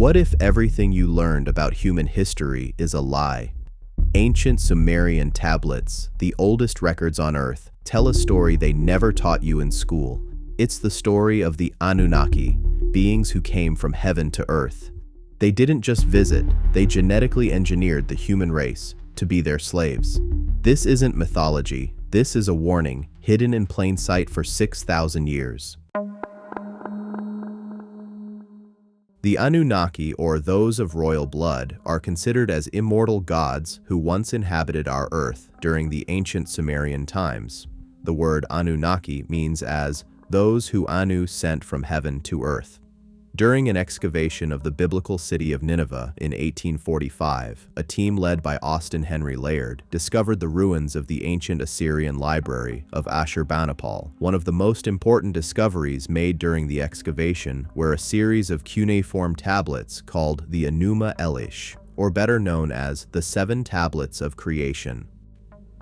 What if everything you learned about human history is a lie? Ancient Sumerian tablets, the oldest records on Earth, tell a story they never taught you in school. It's the story of the Anunnaki, beings who came from heaven to Earth. They didn't just visit, they genetically engineered the human race to be their slaves. This isn't mythology, this is a warning, hidden in plain sight for 6,000 years. The Anunnaki, or those of royal blood, are considered as immortal gods who once inhabited our Earth during the ancient Sumerian times. The word Anunnaki means as those who Anu sent from heaven to Earth. During an excavation of the biblical city of Nineveh in 1845, a team led by Austin Henry Layard discovered the ruins of the ancient Assyrian library of Ashurbanipal. One of the most important discoveries made during the excavation were a series of cuneiform tablets called the Enuma Elish, or better known as the Seven Tablets of Creation.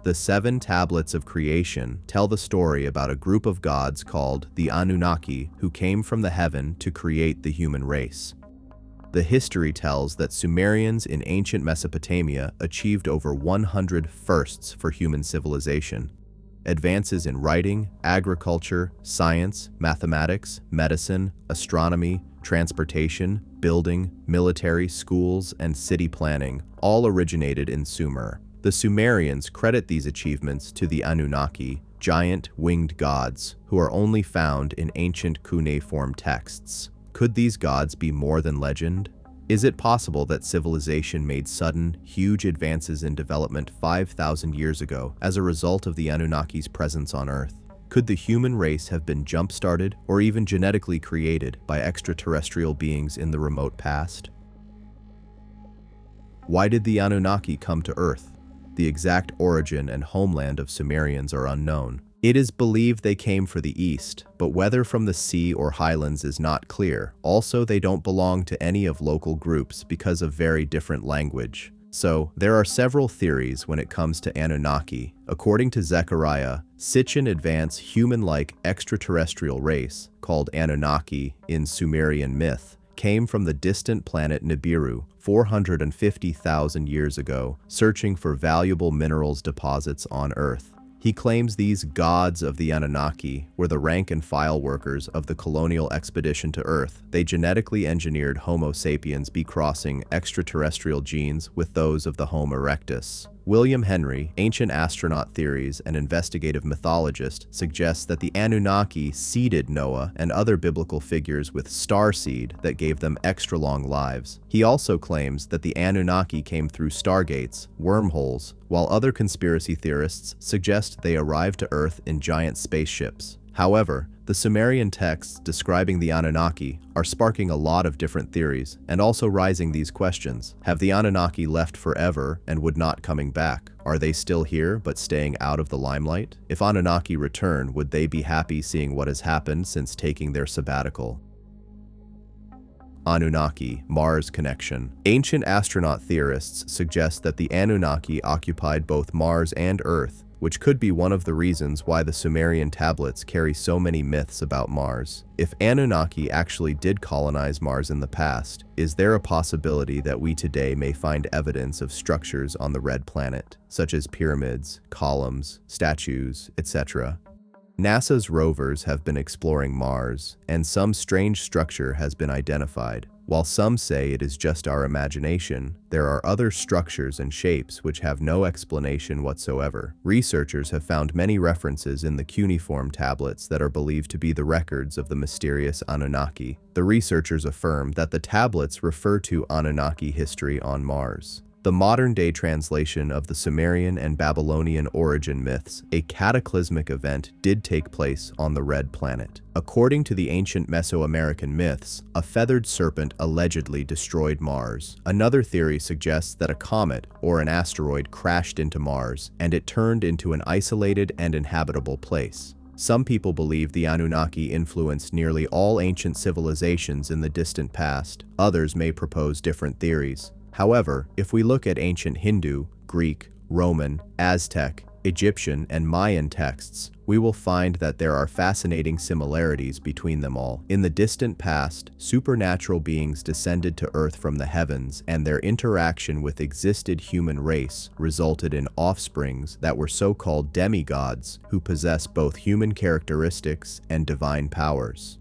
The Seven Tablets of Creation tell the story about a group of gods called the Anunnaki who came from the heaven to create the human race. The history tells that Sumerians in ancient Mesopotamia achieved over 100 firsts for human civilization. Advances in writing, agriculture, science, mathematics, medicine, astronomy, transportation, building, military, schools, and city planning all originated in Sumer. The Sumerians credit these achievements to the Anunnaki, giant winged gods, who are only found in ancient cuneiform texts. Could these gods be more than legend? Is it possible that civilization made sudden, huge advances in development 5,000 years ago as a result of the Anunnaki's presence on Earth? Could the human race have been jump-started or even genetically created by extraterrestrial beings in the remote past? Why did the Anunnaki come to Earth? The exact origin and homeland of Sumerians are unknown. It is believed they came for the east, but whether from the sea or highlands is not clear. Also, they don't belong to any of local groups because of very different language. So, there are several theories when it comes to Anunnaki. According to Zechariah, Sitchin advanced human-like extraterrestrial race, called Anunnaki in Sumerian myth, came from the distant planet Nibiru 450,000 years ago, searching for valuable minerals deposits on Earth. He claims these gods of the Anunnaki were the rank-and-file workers of the colonial expedition to Earth. They genetically engineered Homo sapiens becrossing extraterrestrial genes with those of the Homo erectus. William Henry, ancient astronaut theories and investigative mythologist, suggests that the Anunnaki seeded Noah and other biblical figures with star seed that gave them extra long lives. He also claims that the Anunnaki came through stargates, wormholes, while other conspiracy theorists suggest they arrived to Earth in giant spaceships. However, the Sumerian texts describing the Anunnaki are sparking a lot of different theories and also raising these questions. Have the Anunnaki left forever and would not coming back? Are they still here but staying out of the limelight? If Anunnaki return, would they be happy seeing what has happened since taking their sabbatical? Anunnaki, Mars connection. Ancient astronaut theorists suggest that the Anunnaki occupied both Mars and Earth, which could be one of the reasons why the Sumerian tablets carry so many myths about Mars. If Anunnaki actually did colonize Mars in the past, is there a possibility that we today may find evidence of structures on the red planet, such as pyramids, columns, statues, etc.? NASA's rovers have been exploring Mars, and some strange structure has been identified. While some say it is just our imagination, there are other structures and shapes which have no explanation whatsoever. Researchers have found many references in the cuneiform tablets that are believed to be the records of the mysterious Anunnaki. The researchers affirm that the tablets refer to Anunnaki history on Mars. The modern-day translation of the Sumerian and Babylonian origin myths, a cataclysmic event did take place on the Red Planet. According to the ancient Mesoamerican myths, a feathered serpent allegedly destroyed Mars. Another theory suggests that a comet or an asteroid crashed into Mars, and it turned into an isolated and inhabitable place. Some people believe the Anunnaki influenced nearly all ancient civilizations in the distant past. Others may propose different theories. However, if we look at ancient Hindu, Greek, Roman, Aztec, Egyptian, and Mayan texts, we will find that there are fascinating similarities between them all. In the distant past, supernatural beings descended to Earth from the heavens, and their interaction with existed human race resulted in offsprings that were so-called demigods who possess both human characteristics and divine powers.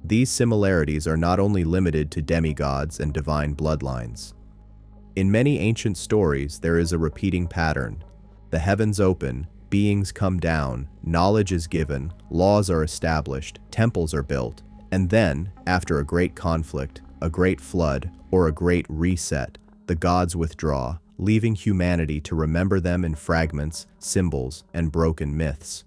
These similarities are not only limited to demigods and divine bloodlines. In many ancient stories, there is a repeating pattern. The heavens open, beings come down, knowledge is given, laws are established, temples are built, and then, after a great conflict, a great flood, or a great reset, the gods withdraw, leaving humanity to remember them in fragments, symbols, and broken myths.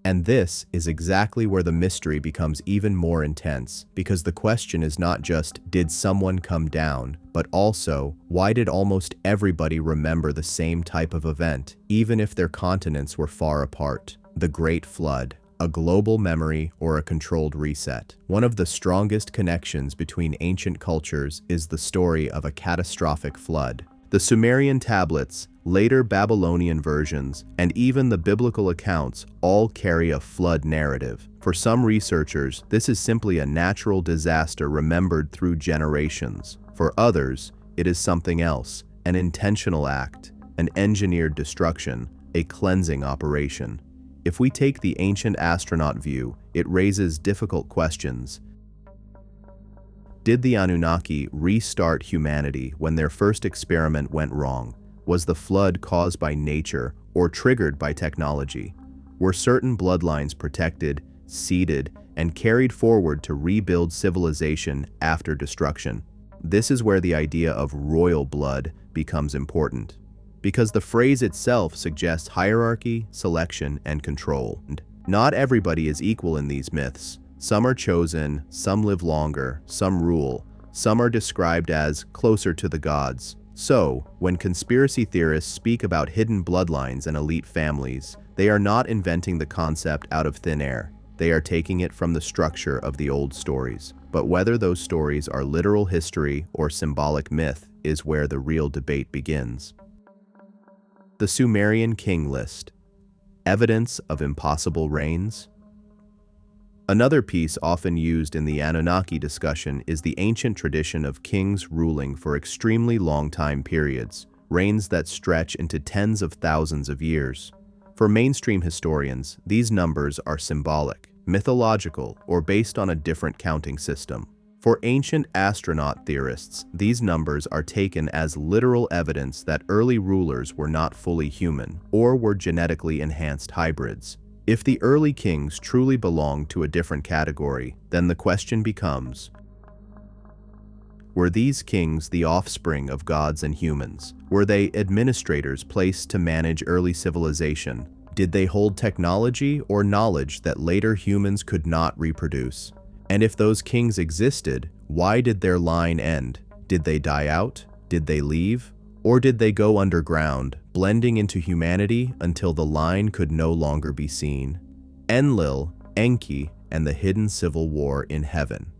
And this is exactly where the mystery becomes even more intense, because the question is not just, did someone come down, but also, why did almost everybody remember the same type of event, even if their continents were far apart? The Great Flood, a global memory or a controlled reset. One of the strongest connections between ancient cultures is the story of a catastrophic flood. The Sumerian tablets, later Babylonian versions, and even the biblical accounts all carry a flood narrative. For some researchers, this is simply a natural disaster remembered through generations. For others, it is something else, an intentional act, an engineered destruction, a cleansing operation. If we take the ancient astronaut view, it raises difficult questions. Did the Anunnaki restart humanity when their first experiment went wrong? Was the flood caused by nature or triggered by technology? Were certain bloodlines protected, seeded, and carried forward to rebuild civilization after destruction? This is where the idea of royal blood becomes important, because the phrase itself suggests hierarchy, selection, and control. Not everybody is equal in these myths. Some are chosen, some live longer, some rule, some are described as closer to the gods. So, when conspiracy theorists speak about hidden bloodlines and elite families, they are not inventing the concept out of thin air. They are taking it from the structure of the old stories. But whether those stories are literal history or symbolic myth is where the real debate begins. The Sumerian King List. Evidence of impossible reigns. Another piece often used in the Anunnaki discussion is the ancient tradition of kings ruling for extremely long time periods, reigns that stretch into tens of thousands of years. For mainstream historians, these numbers are symbolic, mythological, or based on a different counting system. For ancient astronaut theorists, these numbers are taken as literal evidence that early rulers were not fully human, or were genetically enhanced hybrids. If the early kings truly belonged to a different category, then the question becomes, were these kings the offspring of gods and humans? Were they administrators placed to manage early civilization? Did they hold technology or knowledge that later humans could not reproduce? And if those kings existed, why did their line end? Did they die out? Did they leave? Or did they go underground, blending into humanity until the line could no longer be seen? Enlil, Enki, and the hidden civil war in heaven.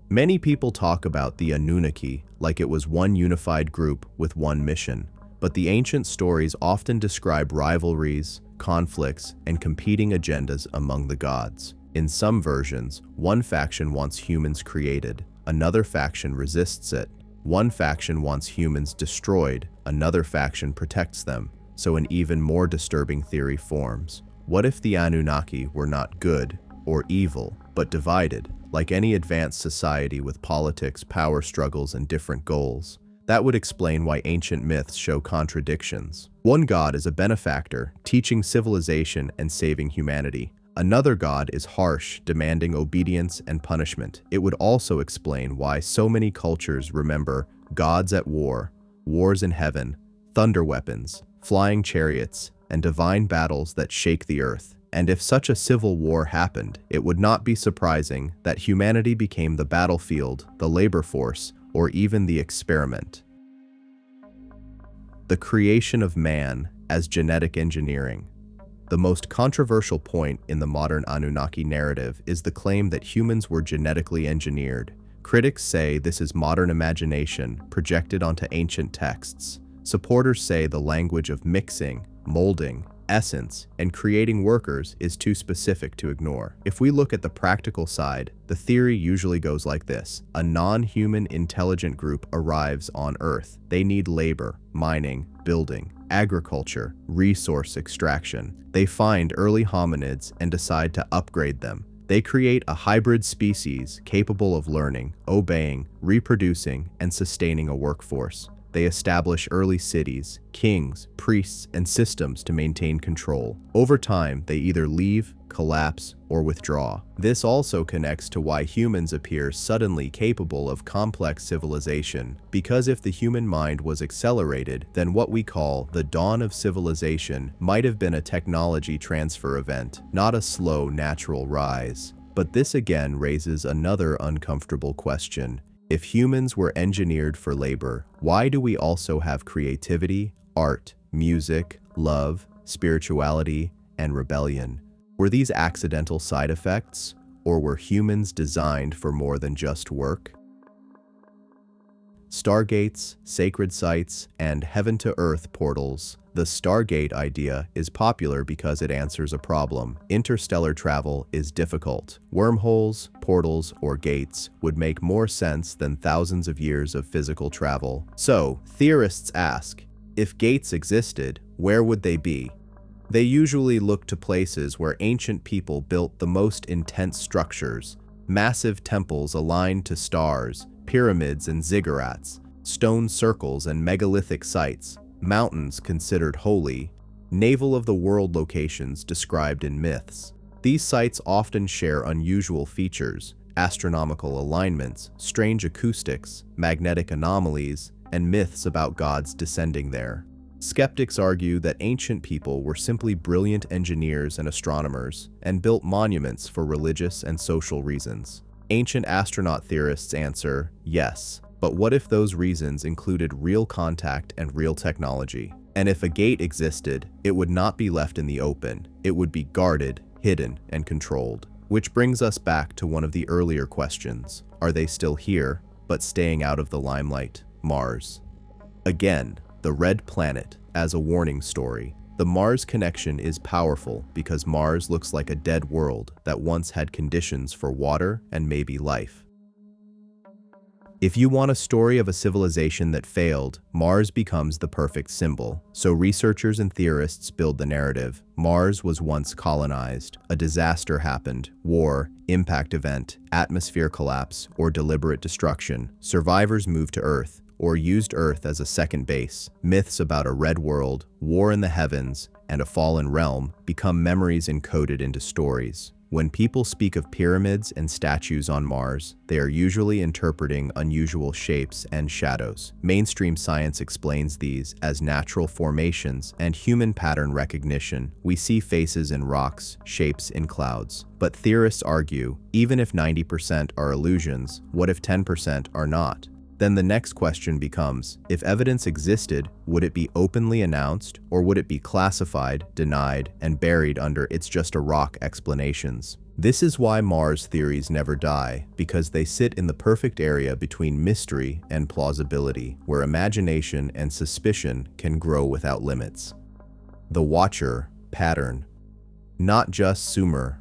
Many people talk about the Anunnaki like it was one unified group with one mission, but the ancient stories often describe rivalries, conflicts, and competing agendas among the gods. In some versions, one faction wants humans created, another faction resists it. One faction wants humans destroyed, another faction protects them, so an even more disturbing theory forms. What if the Anunnaki were not good or evil, but divided, like any advanced society with politics, power struggles, and different goals? That would explain why ancient myths show contradictions. One god is a benefactor, teaching civilization and saving humanity. Another god is harsh, demanding obedience and punishment. It would also explain why so many cultures remember gods at war, wars in heaven, thunder weapons, flying chariots, and divine battles that shake the earth. And if such a civil war happened, it would not be surprising that humanity became the battlefield, the labor force, or even the experiment. The creation of man as genetic engineering. The most controversial point in the modern Anunnaki narrative is the claim that humans were genetically engineered. Critics say this is modern imagination projected onto ancient texts. Supporters say the language of mixing, molding, essence, and creating workers is too specific to ignore. If we look at the practical side, the theory usually goes like this. A non-human intelligent group arrives on Earth. They need labor, mining, building, agriculture, resource extraction. They find early hominids and decide to upgrade them. They create a hybrid species capable of learning, obeying, reproducing, and sustaining a workforce. They establish early cities, kings, priests, and systems to maintain control. Over time, they either leave, collapse, or withdraw. This also connects to why humans appear suddenly capable of complex civilization, because if the human mind was accelerated, then what we call the dawn of civilization might have been a technology transfer event, not a slow natural rise. But this again raises another uncomfortable question. If humans were engineered for labor, why do we also have creativity, art, music, love, spirituality, and rebellion? Were these accidental side effects, or were humans designed for more than just work? Stargates, sacred sites, and heaven-to-earth portals. The Stargate idea is popular because it answers a problem. Interstellar travel is difficult. Wormholes, portals, or gates would make more sense than thousands of years of physical travel. So, theorists ask, if gates existed, where would they be? They usually look to places where ancient people built the most intense structures, massive temples aligned to stars, pyramids and ziggurats, stone circles and megalithic sites, mountains considered holy, navel of the world locations described in myths. These sites often share unusual features, astronomical alignments, strange acoustics, magnetic anomalies, and myths about gods descending there. Skeptics argue that ancient people were simply brilliant engineers and astronomers, and built monuments for religious and social reasons. Ancient astronaut theorists answer, yes, but what if those reasons included real contact and real technology? And if a gate existed, it would not be left in the open. It would be guarded, hidden, and controlled. Which brings us back to one of the earlier questions. Are they still here, but staying out of the limelight? Mars. Again, the red planet as a warning story. The Mars connection is powerful because Mars looks like a dead world that once had conditions for water and maybe life. If you want a story of a civilization that failed, Mars becomes the perfect symbol. So researchers and theorists build the narrative. Mars was once colonized. A disaster happened. War, impact event, atmosphere collapse, or deliberate destruction. Survivors moved to Earth, or used Earth as a second base. Myths about a red world, war in the heavens, and a fallen realm become memories encoded into stories. When people speak of pyramids and statues on Mars, they are usually interpreting unusual shapes and shadows. Mainstream science explains these as natural formations and human pattern recognition. We see faces in rocks, shapes in clouds. But theorists argue, even if 90% are illusions, what if 10% are not? Then the next question becomes, if evidence existed, would it be openly announced, or would it be classified, denied, and buried under "it's just a rock" explanations? This is why Mars theories never die, because they sit in the perfect area between mystery and plausibility, where imagination and suspicion can grow without limits. The Watcher pattern. Not just Sumer.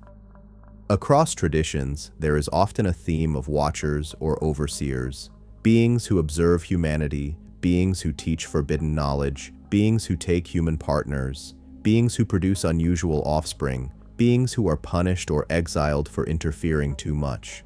Across traditions, there is often a theme of watchers or overseers. Beings who observe humanity, beings who teach forbidden knowledge, beings who take human partners, beings who produce unusual offspring, beings who are punished or exiled for interfering too much.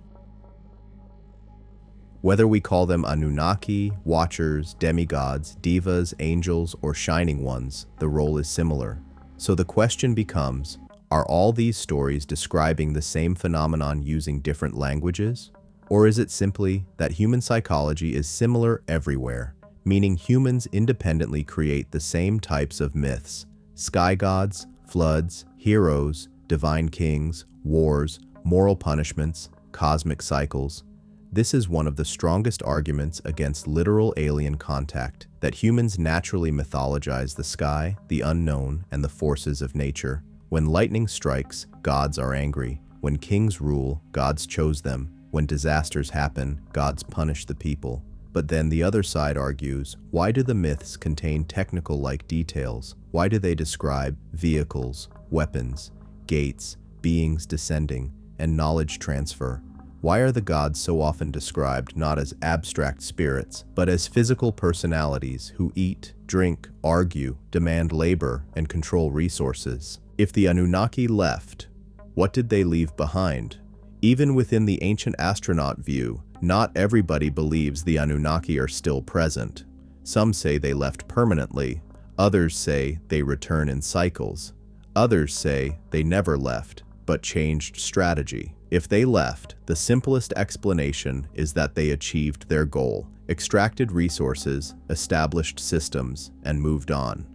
Whether we call them Anunnaki, watchers, demigods, divas, angels, or shining ones, the role is similar. So the question becomes, are all these stories describing the same phenomenon using different languages? Or is it simply that human psychology is similar everywhere, meaning humans independently create the same types of myths: sky gods, floods, heroes, divine kings, wars, moral punishments, cosmic cycles? This is one of the strongest arguments against literal alien contact, that humans naturally mythologize the sky, the unknown, and the forces of nature. When lightning strikes, gods are angry. When kings rule, gods chose them. When disasters happen, gods punish the people. But then the other side argues, why do the myths contain technical-like details? Why do they describe vehicles, weapons, gates, beings descending, and knowledge transfer? Why are the gods so often described not as abstract spirits, but as physical personalities who eat, drink, argue, demand labor, and control resources? If the Anunnaki left, what did they leave behind? Even within the ancient astronaut view, not everybody believes the Anunnaki are still present. Some say they left permanently. Others say they return in cycles. Others say they never left, but changed strategy. If they left, the simplest explanation is that they achieved their goal, extracted resources, established systems, and moved on.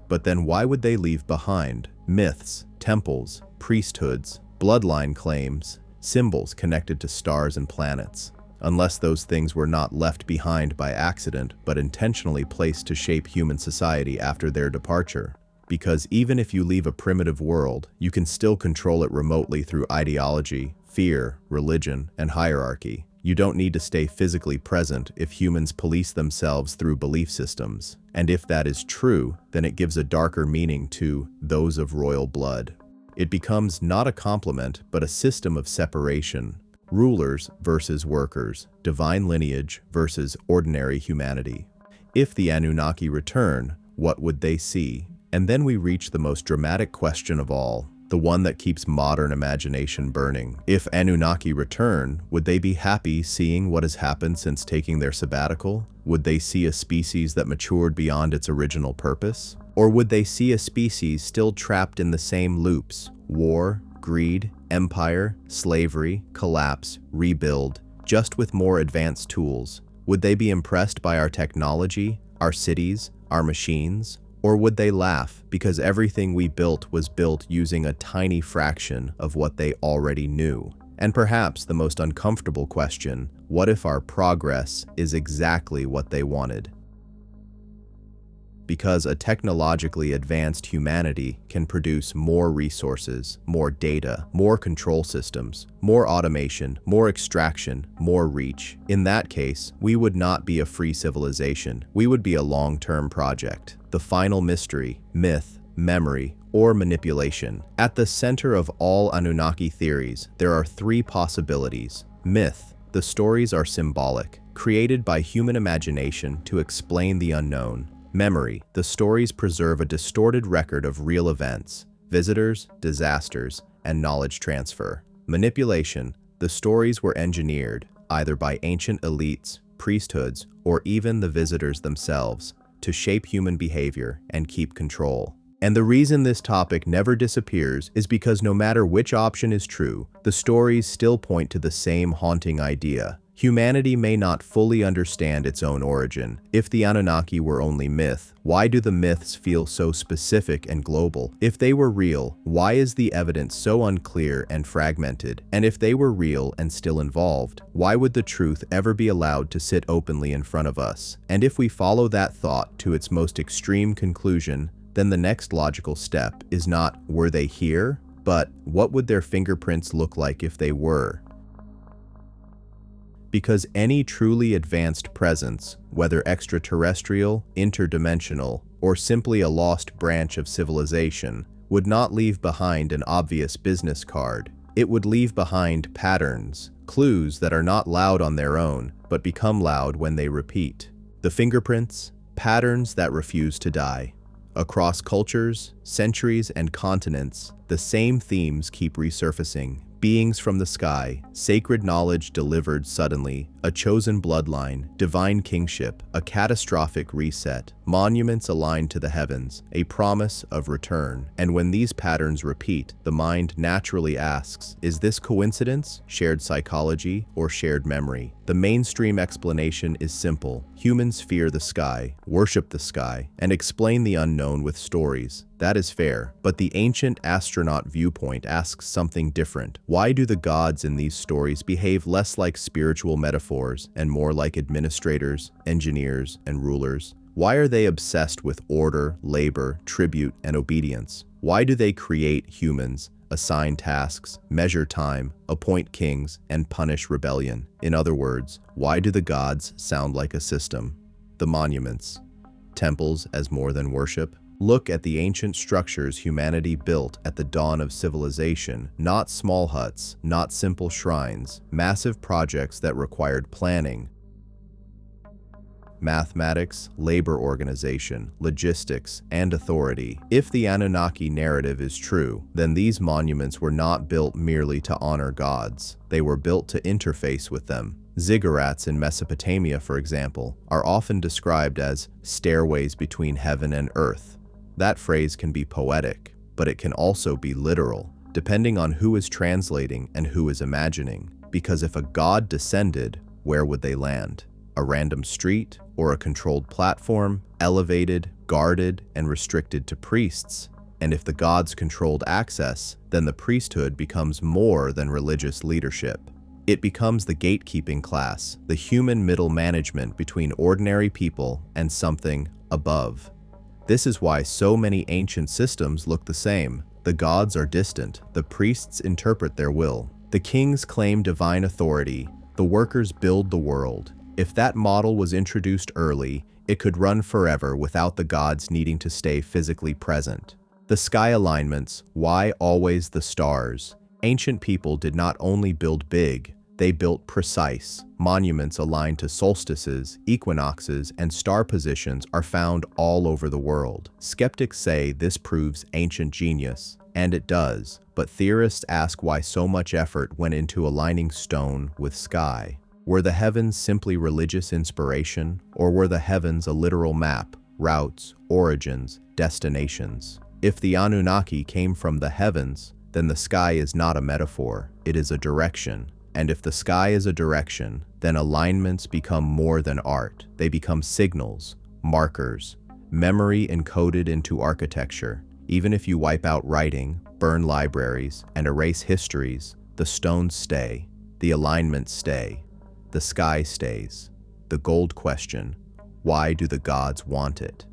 But then why would they leave behind myths, temples, priesthoods, bloodline claims, symbols connected to stars and planets? Unless those things were not left behind by accident, but intentionally placed to shape human society after their departure. Because even if you leave a primitive world, you can still control it remotely through ideology, fear, religion, and hierarchy. You don't need to stay physically present if humans police themselves through belief systems. And if that is true, then it gives a darker meaning to those of royal blood. It becomes not a complement, but a system of separation. Rulers versus workers, divine lineage versus ordinary humanity. If the Anunnaki return, what would they see? And then we reach the most dramatic question of all, the one that keeps modern imagination burning. If Anunnaki return, would they be happy seeing what has happened since taking their sabbatical? Would they see a species that matured beyond its original purpose? Or would they see a species still trapped in the same loops? War, greed, empire, slavery, collapse, rebuild, just with more advanced tools? Would they be impressed by our technology, our cities, our machines? Or would they laugh because everything we built was built using a tiny fraction of what they already knew? And perhaps the most uncomfortable question, what if our progress is exactly what they wanted? Because a technologically advanced humanity can produce more resources, more data, more control systems, more automation, more extraction, more reach. In that case, we would not be a free civilization. We would be a long-term project. The final mystery, myth, memory, or manipulation. At the center of all Anunnaki theories, there are three possibilities. Myth. The stories are symbolic, created by human imagination to explain the unknown. Memory. The stories preserve a distorted record of real events, visitors, disasters, and knowledge transfer. Manipulation. The stories were engineered, either by ancient elites, priesthoods, or even the visitors themselves, to shape human behavior and keep control. And the reason this topic never disappears is because no matter which option is true, the stories still point to the same haunting idea. Humanity may not fully understand its own origin. If the Anunnaki were only myth, why do the myths feel so specific and global? If they were real, why is the evidence so unclear and fragmented? And if they were real and still involved, why would the truth ever be allowed to sit openly in front of us? And if we follow that thought to its most extreme conclusion, then the next logical step is not, were they here? But what would their fingerprints look like if they were? Because any truly advanced presence, whether extraterrestrial, interdimensional, or simply a lost branch of civilization, would not leave behind an obvious business card. It would leave behind patterns, clues that are not loud on their own, but become loud when they repeat. The fingerprints, patterns that refuse to die. Across cultures, centuries, and continents, the same themes keep resurfacing. Beings from the sky, sacred knowledge delivered suddenly, a chosen bloodline, divine kingship, a catastrophic reset, monuments aligned to the heavens, a promise of return. And when these patterns repeat, the mind naturally asks, is this coincidence, shared psychology, or shared memory? The mainstream explanation is simple. Humans fear the sky, worship the sky, and explain the unknown with stories. That is fair, but the ancient astronaut viewpoint asks something different. Why do the gods in these stories behave less like spiritual metaphors and more like administrators, engineers, and rulers? Why are they obsessed with order, labor, tribute, and obedience? Why do they create humans, assign tasks, measure time, appoint kings, and punish rebellion? In other words, why do the gods sound like a system? The monuments. temples as more than worship? Look at the ancient structures humanity built at the dawn of civilization, not small huts, not simple shrines, massive projects that required planning, mathematics, labor organization, logistics, and authority. If the Anunnaki narrative is true, then these monuments were not built merely to honor gods. They were built to interface with them. Ziggurats in Mesopotamia, for example, are often described as stairways between heaven and earth. That phrase can be poetic, but it can also be literal, depending on who is translating and who is imagining. Because if a god descended, where would they land? A random street or a controlled platform, elevated, guarded, and restricted to priests? And if the gods controlled access, then the priesthood becomes more than religious leadership. It becomes the gatekeeping class, the human middle management between ordinary people and something above. This is why so many ancient systems look the same. The gods are distant, the priests interpret their will, the kings claim divine authority, the workers build the world. If that model was introduced early, it could run forever without the gods needing to stay physically present. The sky alignments, why always the stars? Ancient people did not only build big, they built precise. Monuments aligned to solstices, equinoxes, and star positions are found all over the world. Skeptics say this proves ancient genius, and it does, but theorists ask why so much effort went into aligning stone with sky. Were the heavens simply religious inspiration, or were the heavens a literal map, routes, origins, destinations? If the Anunnaki came from the heavens, then the sky is not a metaphor, it is a direction. And if the sky is a direction, then alignments become more than art. They become signals, markers, memory encoded into architecture. Even if you wipe out writing, burn libraries, and erase histories, the stones stay, the alignments stay, the sky stays. The gold question: why do the gods want it?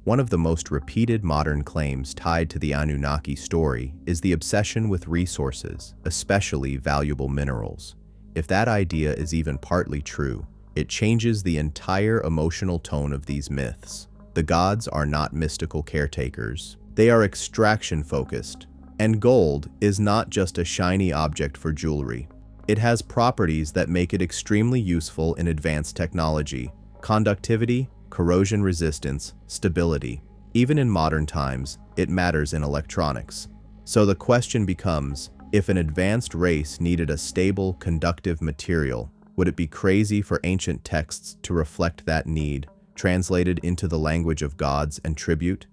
One of the most repeated modern claims tied to the Anunnaki story is the obsession with resources, especially valuable minerals. If that idea is even partly true, it changes the entire emotional tone of these myths. The gods are not mystical caretakers. They are extraction-focused. And gold is not just a shiny object for jewelry. It has properties that make it extremely useful in advanced technology: conductivity, corrosion resistance, stability. Even in modern times, it matters in electronics. So the question becomes, if an advanced race needed a stable, conductive material, would it be crazy for ancient texts to reflect that need, translated into the language of gods and tribute?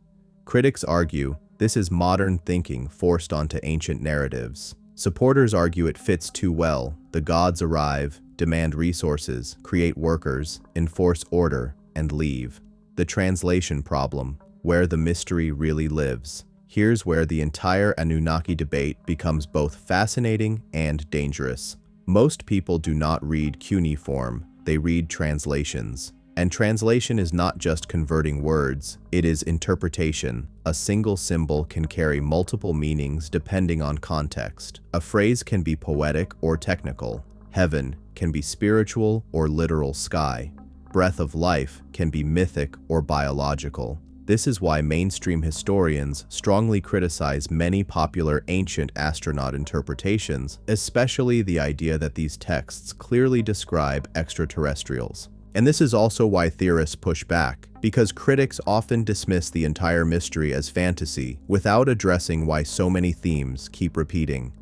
Critics argue this is modern thinking forced onto ancient narratives. Supporters argue it fits too well. The gods arrive, demand resources, create workers, enforce order, and leave. The translation problem, where the mystery really lives. Here's where the entire Anunnaki debate becomes both fascinating and dangerous. Most people do not read cuneiform, they read translations. And translation is not just converting words, it is interpretation. A single symbol can carry multiple meanings depending on context. A phrase can be poetic or technical. Heaven can be spiritual or literal sky. Breath of life can be mythic or biological. This is why mainstream historians strongly criticize many popular ancient astronaut interpretations, especially the idea that these texts clearly describe extraterrestrials. And this is also why theorists push back, because critics often dismiss the entire mystery as fantasy without addressing why so many themes keep repeating.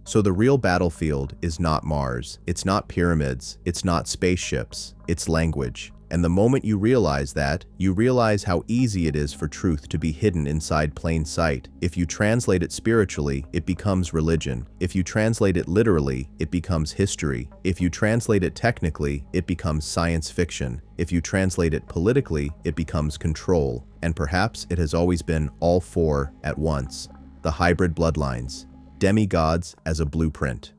So the real battlefield is not Mars, it's not pyramids, it's not spaceships, it's language. And the moment you realize that, you realize how easy it is for truth to be hidden inside plain sight. If you translate it spiritually, it becomes religion. If you translate it literally, it becomes history. If you translate it technically, it becomes science fiction. If you translate it politically, it becomes control. And perhaps it has always been all four at once. The hybrid bloodlines. Demigods as a blueprint.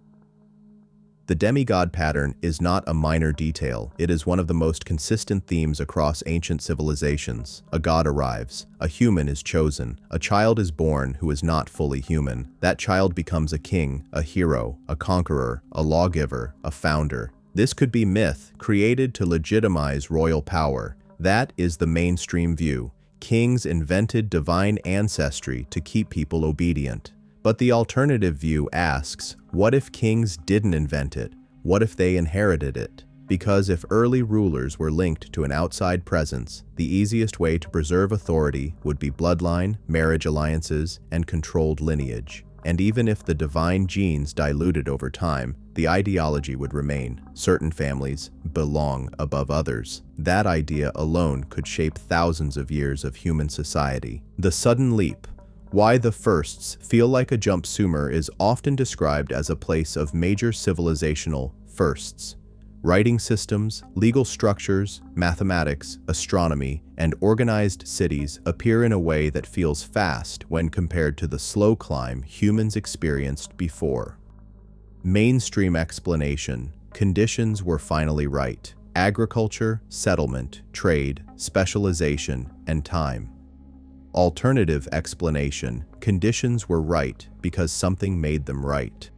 The demigod pattern is not a minor detail. It is one of the most consistent themes across ancient civilizations. A god arrives. A human is chosen. A child is born who is not fully human. That child becomes a king, a hero, a conqueror, a lawgiver, a founder. This could be myth, created to legitimize royal power. That is the mainstream view. Kings invented divine ancestry to keep people obedient. But the alternative view asks, what if kings didn't invent it? What if they inherited it? Because if early rulers were linked to an outside presence, the easiest way to preserve authority would be bloodline, marriage alliances, and controlled lineage. And even if the divine genes diluted over time, the ideology would remain. Certain families belong above others. That idea alone could shape thousands of years of human society. The sudden leap. Why the firsts feel like a jump. Sumer is often described as a place of major civilizational firsts. Writing systems, legal structures, mathematics, astronomy, and organized cities appear in a way that feels fast when compared to the slow climb humans experienced before. Mainstream explanation: conditions were finally right. Agriculture, settlement, trade, specialization, and time. Alternative explanation: conditions were right because something made them right.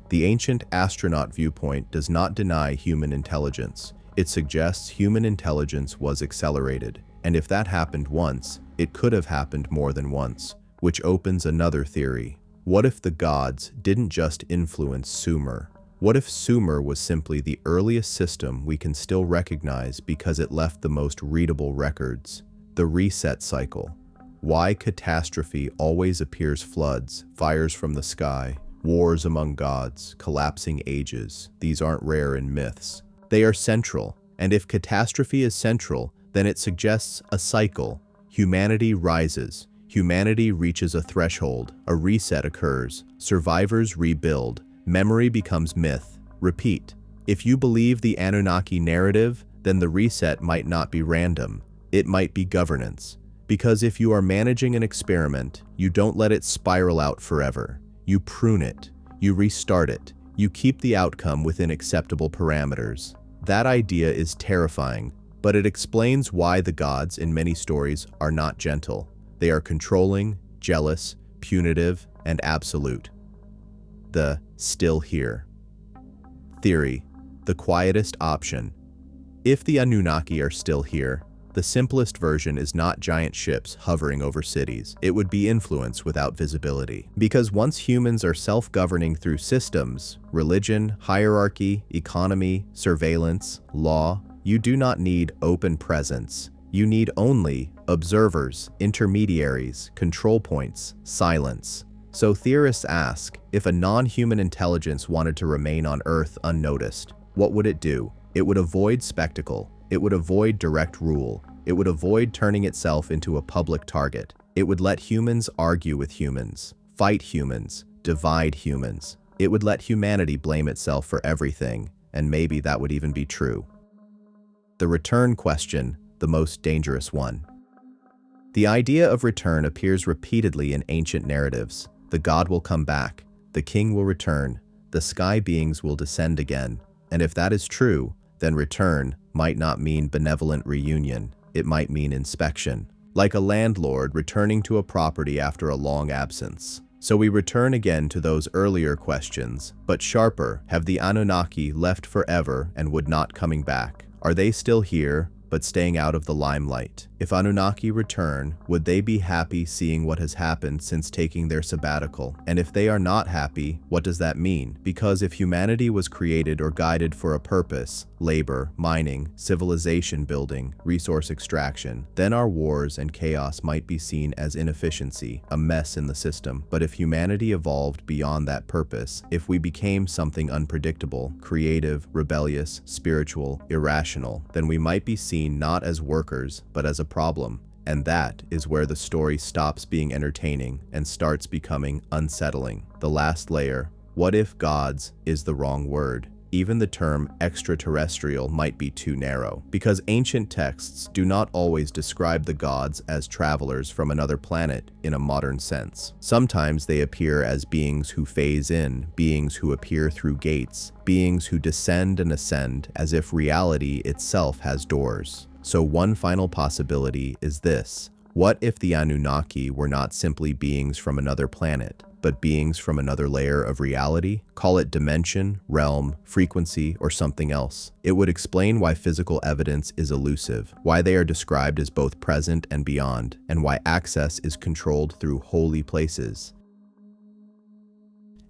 The ancient astronaut viewpoint does not deny human intelligence. It suggests human intelligence was accelerated, and if that happened once, it could have happened more than once, which opens another theory. What if the gods didn't just influence Sumer? What if Sumer was simply the earliest system we can still recognize because it left the most readable records? The reset cycle. Why catastrophe always appears: floods, fires from the sky, wars among gods, collapsing ages. These aren't rare in myths. They are central, and if catastrophe is central, then it suggests a cycle. Humanity rises. Humanity reaches a threshold. A reset occurs. Survivors rebuild. Memory becomes myth. Repeat. If you believe the Anunnaki narrative, then the reset might not be random. It might be governance. Because if you are managing an experiment, you don't let it spiral out forever. You prune it, you restart it, you keep the outcome within acceptable parameters. That idea is terrifying, but it explains why the gods in many stories are not gentle. They are controlling, jealous, punitive, and absolute. The still here theory: the quietest option. If the Anunnaki are still here, the simplest version is not giant ships hovering over cities. It would be influence without visibility. Because once humans are self-governing through systems, religion, hierarchy, economy, surveillance, law, you do not need open presence. You need only observers, intermediaries, control points, silence. So theorists ask, if a non-human intelligence wanted to remain on Earth unnoticed, what would it do? It would avoid spectacle. It would avoid direct rule. It would avoid turning itself into a public target. It would let humans argue with humans, fight humans, divide humans. It would let humanity blame itself for everything, and maybe that would even be true. The return question, the most dangerous one. The idea of return appears repeatedly in ancient narratives. The god will come back, the king will return, the sky beings will descend again. And if that is true, then return might not mean benevolent reunion. It might mean inspection, like a landlord returning to a property after a long absence. So we return again to those earlier questions, but sharper: have the Anunnaki left forever and would not coming back? Are they still here, but staying out of the limelight? If Anunnaki return, would they be happy seeing what has happened since taking their sabbatical? And if they are not happy, what does that mean? Because if humanity was created or guided for a purpose, labor, mining, civilization building, resource extraction, then our wars and chaos might be seen as inefficiency, a mess in the system. But if humanity evolved beyond that purpose, if we became something unpredictable, creative, rebellious, spiritual, irrational, then we might be seen not as workers, but as a problem. And that is where the story stops being entertaining and starts becoming unsettling. The last layer: what if gods is the wrong word? Even the term extraterrestrial might be too narrow, because ancient texts do not always describe the gods as travelers from another planet in a modern sense. Sometimes they appear as beings who phase in, beings who appear through gates, beings who descend and ascend as if reality itself has doors. So one final possibility is this: what if the Anunnaki were not simply beings from another planet, but beings from another layer of reality. Call it dimension, realm, frequency, or something else. It would explain why physical evidence is elusive, why they are described as both present and beyond, and why access is controlled through holy places.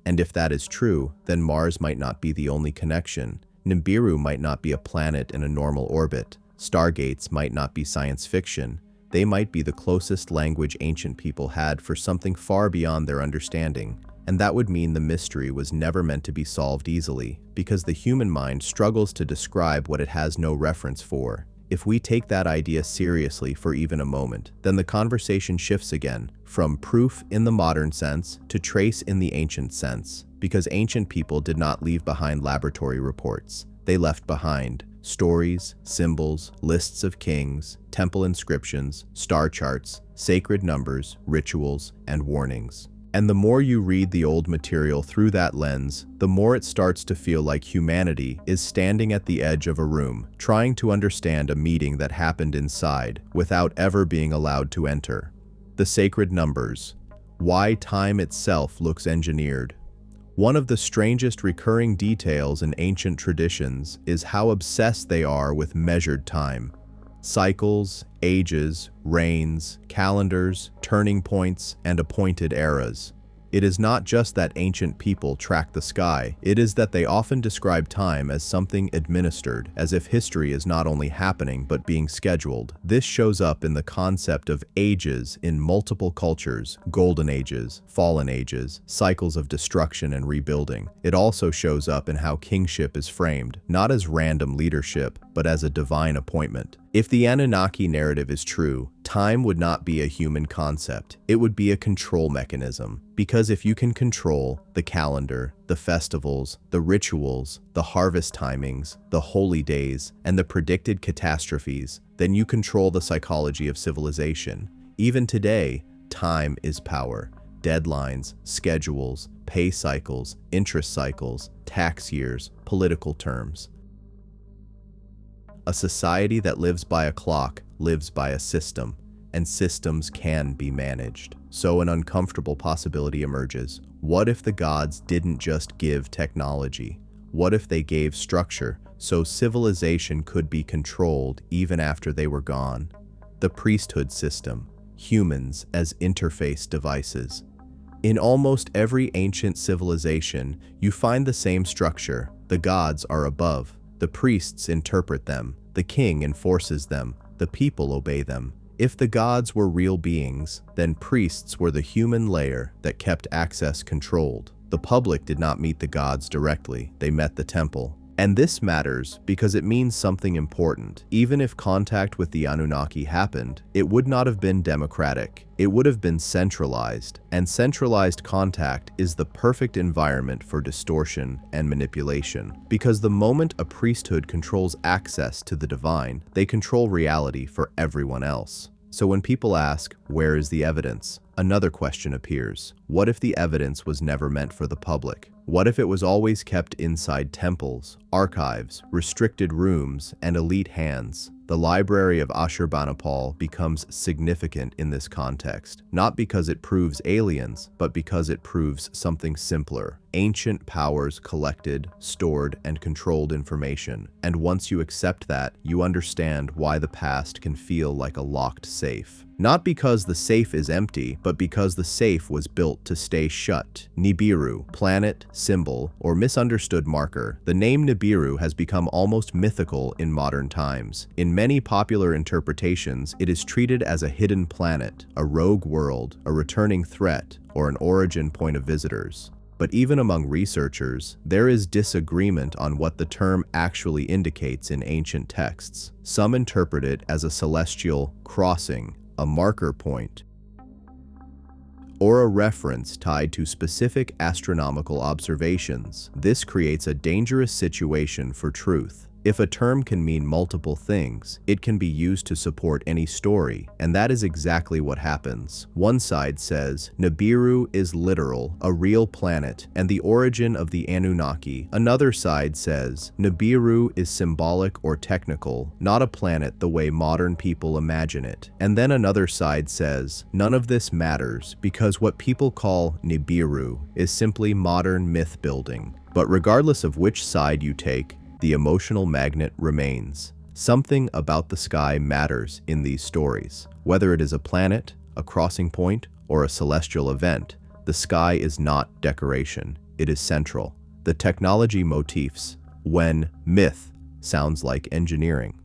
And if that is true, then Mars might not be the only connection. Nibiru might not be a planet in a normal orbit. Stargates might not be science fiction. They might be the closest language ancient people had for something far beyond their understanding. And that would mean the mystery was never meant to be solved easily, because the human mind struggles to describe what it has no reference for. If we take that idea seriously for even a moment, then the conversation shifts again, from proof in the modern sense to trace in the ancient sense, because ancient people did not leave behind laboratory reports. They left behind stories, symbols, lists of kings, temple inscriptions, star charts, sacred numbers, rituals, and warnings. And the more you read the old material through that lens, the more it starts to feel like humanity is standing at the edge of a room, trying to understand a meeting that happened inside without ever being allowed to enter. The sacred numbers. Why time itself looks engineered. One of the strangest recurring details in ancient traditions is how obsessed they are with measured time. Cycles, ages, reigns, calendars, turning points, and appointed eras. It is not just that ancient people track the sky, it is that they often describe time as something administered, as if history is not only happening but being scheduled. This shows up in the concept of ages in multiple cultures: golden ages, fallen ages, cycles of destruction and rebuilding. It also shows up in how kingship is framed, not as random leadership, but as a divine appointment. If the Anunnaki narrative is true, time would not be a human concept. It would be a control mechanism. Because if you can control the calendar, the festivals, the rituals, the harvest timings, the holy days, and the predicted catastrophes, then you control the psychology of civilization. Even today, time is power. Deadlines, schedules, pay cycles, interest cycles, tax years, political terms. A society that lives by a clock lives by a system, and systems can be managed. So an uncomfortable possibility emerges. What if the gods didn't just give technology? What if they gave structure so civilization could be controlled even after they were gone? The priesthood system, humans as interface devices. In almost every ancient civilization, you find the same structure. The gods are above. The priests interpret them, the king enforces them, the people obey them. If the gods were real beings, then priests were the human layer that kept access controlled. The public did not meet the gods directly, they met the temple. And this matters because it means something important. Even if contact with the Anunnaki happened, it would not have been democratic. It would have been centralized, and centralized contact is the perfect environment for distortion and manipulation. Because the moment a priesthood controls access to the divine, they control reality for everyone else. So when people ask, where is the evidence? Another question appears. What if the evidence was never meant for the public? What if it was always kept inside temples, archives, restricted rooms, and elite hands? The Library of Ashurbanipal becomes significant in this context, not because it proves aliens, but because it proves something simpler. Ancient powers collected, stored, and controlled information, and once you accept that, you understand why the past can feel like a locked safe. Not because the safe is empty, but because the safe was built to stay shut. Nibiru, planet, symbol, or misunderstood marker. The name Nibiru has become almost mythical in modern times. In many popular interpretations, it is treated as a hidden planet, a rogue world, a returning threat, or an origin point of visitors. But even among researchers, there is disagreement on what the term actually indicates in ancient texts. Some interpret it as a celestial crossing, a marker point, or a reference tied to specific astronomical observations. This creates a dangerous situation for truth. If a term can mean multiple things, it can be used to support any story, and that is exactly what happens. One side says Nibiru is literal, a real planet, and the origin of the Anunnaki. Another side says Nibiru is symbolic or technical, not a planet the way modern people imagine it. And then another side says none of this matters because what people call Nibiru is simply modern myth building. But regardless of which side you take, the emotional magnet remains. Something about the sky matters in these stories. Whether it is a planet, a crossing point, or a celestial event, the sky is not decoration. It is central. The technology motifs, when myth sounds like engineering.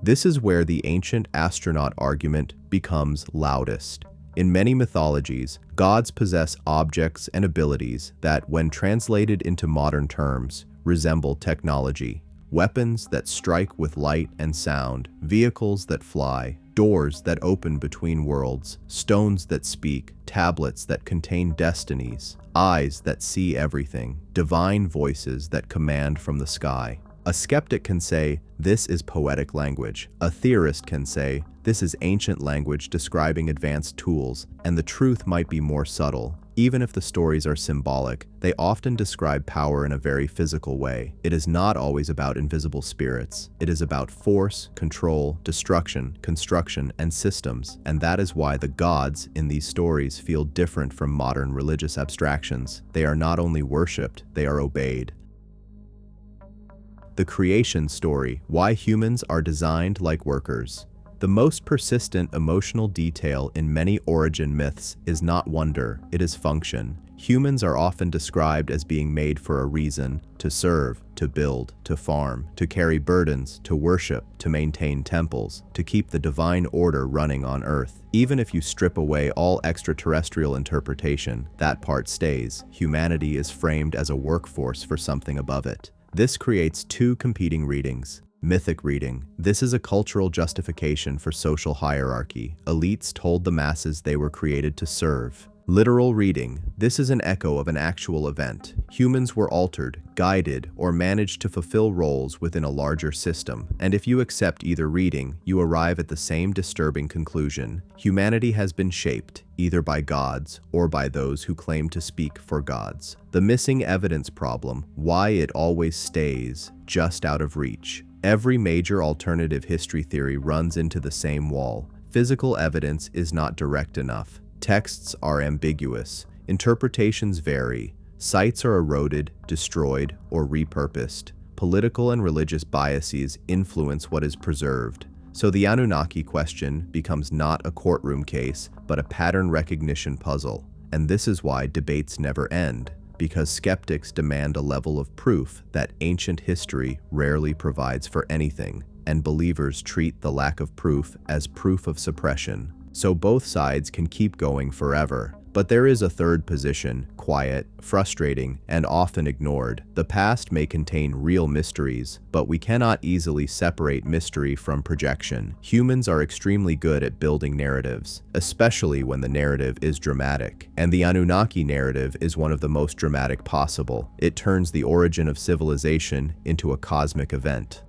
This is where the ancient astronaut argument becomes loudest. In many mythologies, gods possess objects and abilities that, when translated into modern terms, resemble technology. Weapons that strike with light and sound, vehicles that fly, doors that open between worlds, stones that speak, tablets that contain destinies, eyes that see everything, divine voices that command from the sky. A skeptic can say, this is poetic language. A theorist can say, this is ancient language describing advanced tools, and the truth might be more subtle. Even if the stories are symbolic, they often describe power in a very physical way. It is not always about invisible spirits. It is about force, control, destruction, construction, and systems, and that is why the gods in these stories feel different from modern religious abstractions. They are not only worshipped, they are obeyed. The creation story, why humans are designed like workers. The most persistent emotional detail in many origin myths is not wonder, it is function. Humans are often described as being made for a reason: to serve, to build, to farm, to carry burdens, to worship, to maintain temples, to keep the divine order running on Earth. Even if you strip away all extraterrestrial interpretation, that part stays. Humanity is framed as a workforce for something above it. This creates two competing readings. Mythic reading. This is a cultural justification for social hierarchy. Elites told the masses they were created to serve. Literal reading. This is an echo of an actual event. Humans were altered, guided, or managed to fulfill roles within a larger system. And if you accept either reading, you arrive at the same disturbing conclusion. Humanity has been shaped, either by gods or by those who claim to speak for gods. The missing evidence problem, why it always stays just out of reach. Every major alternative history theory runs into the same wall. Physical evidence is not direct enough. Texts are ambiguous. Interpretations vary. Sites are eroded, destroyed, or repurposed. Political and religious biases influence what is preserved. So the Anunnaki question becomes not a courtroom case, but a pattern recognition puzzle. And this is why debates never end, because skeptics demand a level of proof that ancient history rarely provides for anything, and believers treat the lack of proof as proof of suppression. So both sides can keep going forever. But there is a third position, quiet, frustrating, and often ignored. The past may contain real mysteries, but we cannot easily separate mystery from projection. Humans are extremely good at building narratives, especially when the narrative is dramatic. And the Anunnaki narrative is one of the most dramatic possible. It turns the origin of civilization into a cosmic event.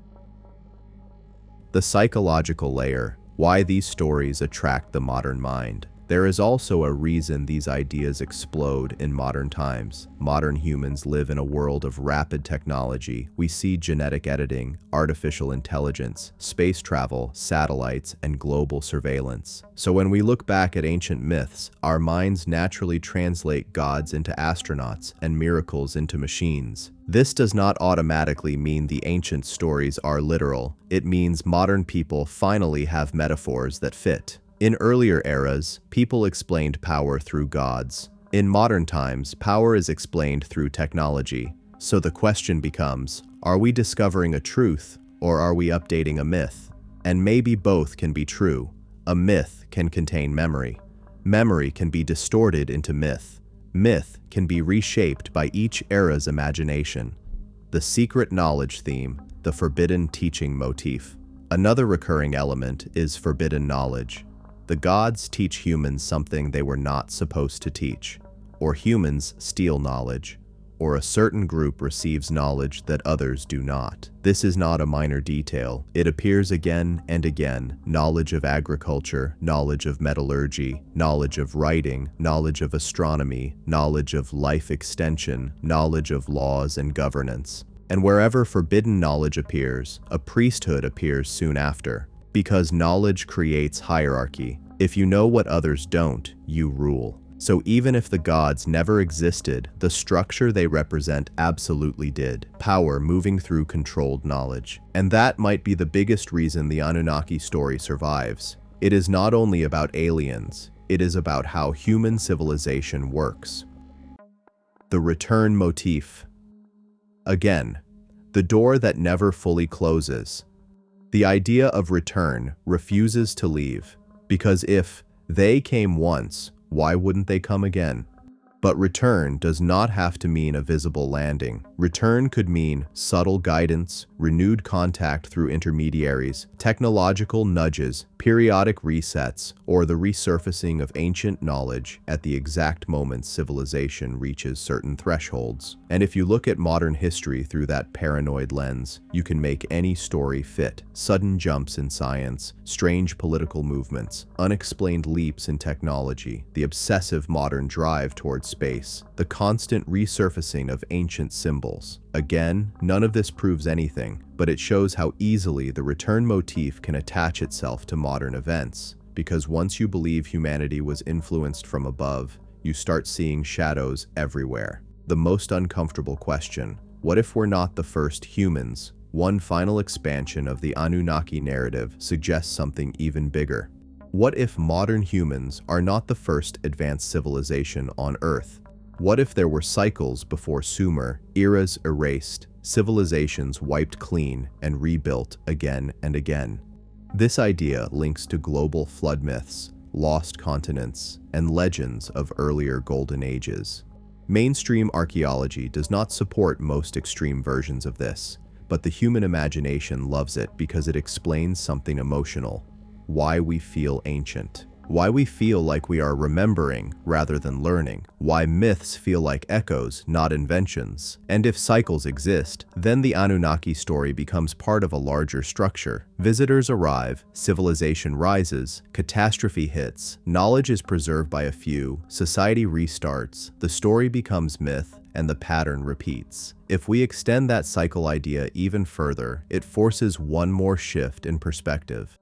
The psychological layer, why these stories attract the modern mind. There is also a reason these ideas explode in modern times. Modern humans live in a world of rapid technology. We see genetic editing, artificial intelligence, space travel, satellites, and global surveillance. So when we look back at ancient myths, our minds naturally translate gods into astronauts and miracles into machines. This does not automatically mean the ancient stories are literal. It means modern people finally have metaphors that fit. In earlier eras, people explained power through gods. In modern times, power is explained through technology. So the question becomes, are we discovering a truth, or are we updating a myth? And maybe both can be true. A myth can contain memory. Memory can be distorted into myth. Myth can be reshaped by each era's imagination. The secret knowledge theme, the forbidden teaching motif. Another recurring element is forbidden knowledge. The gods teach humans something they were not supposed to teach, or humans steal knowledge, or a certain group receives knowledge that others do not. This is not a minor detail. It appears again and again. Knowledge of agriculture, knowledge of metallurgy, knowledge of writing, knowledge of astronomy, knowledge of life extension, knowledge of laws and governance. And wherever forbidden knowledge appears, a priesthood appears soon after. Because knowledge creates hierarchy. If you know what others don't, you rule. So even if the gods never existed, the structure they represent absolutely did. Power moving through controlled knowledge. And that might be the biggest reason the Anunnaki story survives. It is not only about aliens, it is about how human civilization works. The return motif. Again, the door that never fully closes. The idea of return refuses to leave, because if they came once, why wouldn't they come again? But return does not have to mean a visible landing. Return could mean subtle guidance, renewed contact through intermediaries, technological nudges, periodic resets, or the resurfacing of ancient knowledge at the exact moment civilization reaches certain thresholds. And if you look at modern history through that paranoid lens, you can make any story fit. Sudden jumps in science, strange political movements, unexplained leaps in technology, the obsessive modern drive towards space, the constant resurfacing of ancient symbols. Again, none of this proves anything, but it shows how easily the return motif can attach itself to modern events. Because once you believe humanity was influenced from above, you start seeing shadows everywhere. The most uncomfortable question: what if we're not the first humans? One final expansion of the Anunnaki narrative suggests something even bigger. What if modern humans are not the first advanced civilization on Earth? What if there were cycles before Sumer, eras erased, civilizations wiped clean and rebuilt again and again? This idea links to global flood myths, lost continents, and legends of earlier golden ages. Mainstream archaeology does not support most extreme versions of this, but the human imagination loves it because it explains something emotional. Why we feel ancient. Why we feel like we are remembering rather than learning. Why myths feel like echoes, not inventions. And if cycles exist, then the Anunnaki story becomes part of a larger structure. Visitors arrive, civilization rises, catastrophe hits, knowledge is preserved by a few, society restarts, the story becomes myth, and the pattern repeats. If we extend that cycle idea even further, it forces one more shift in perspective.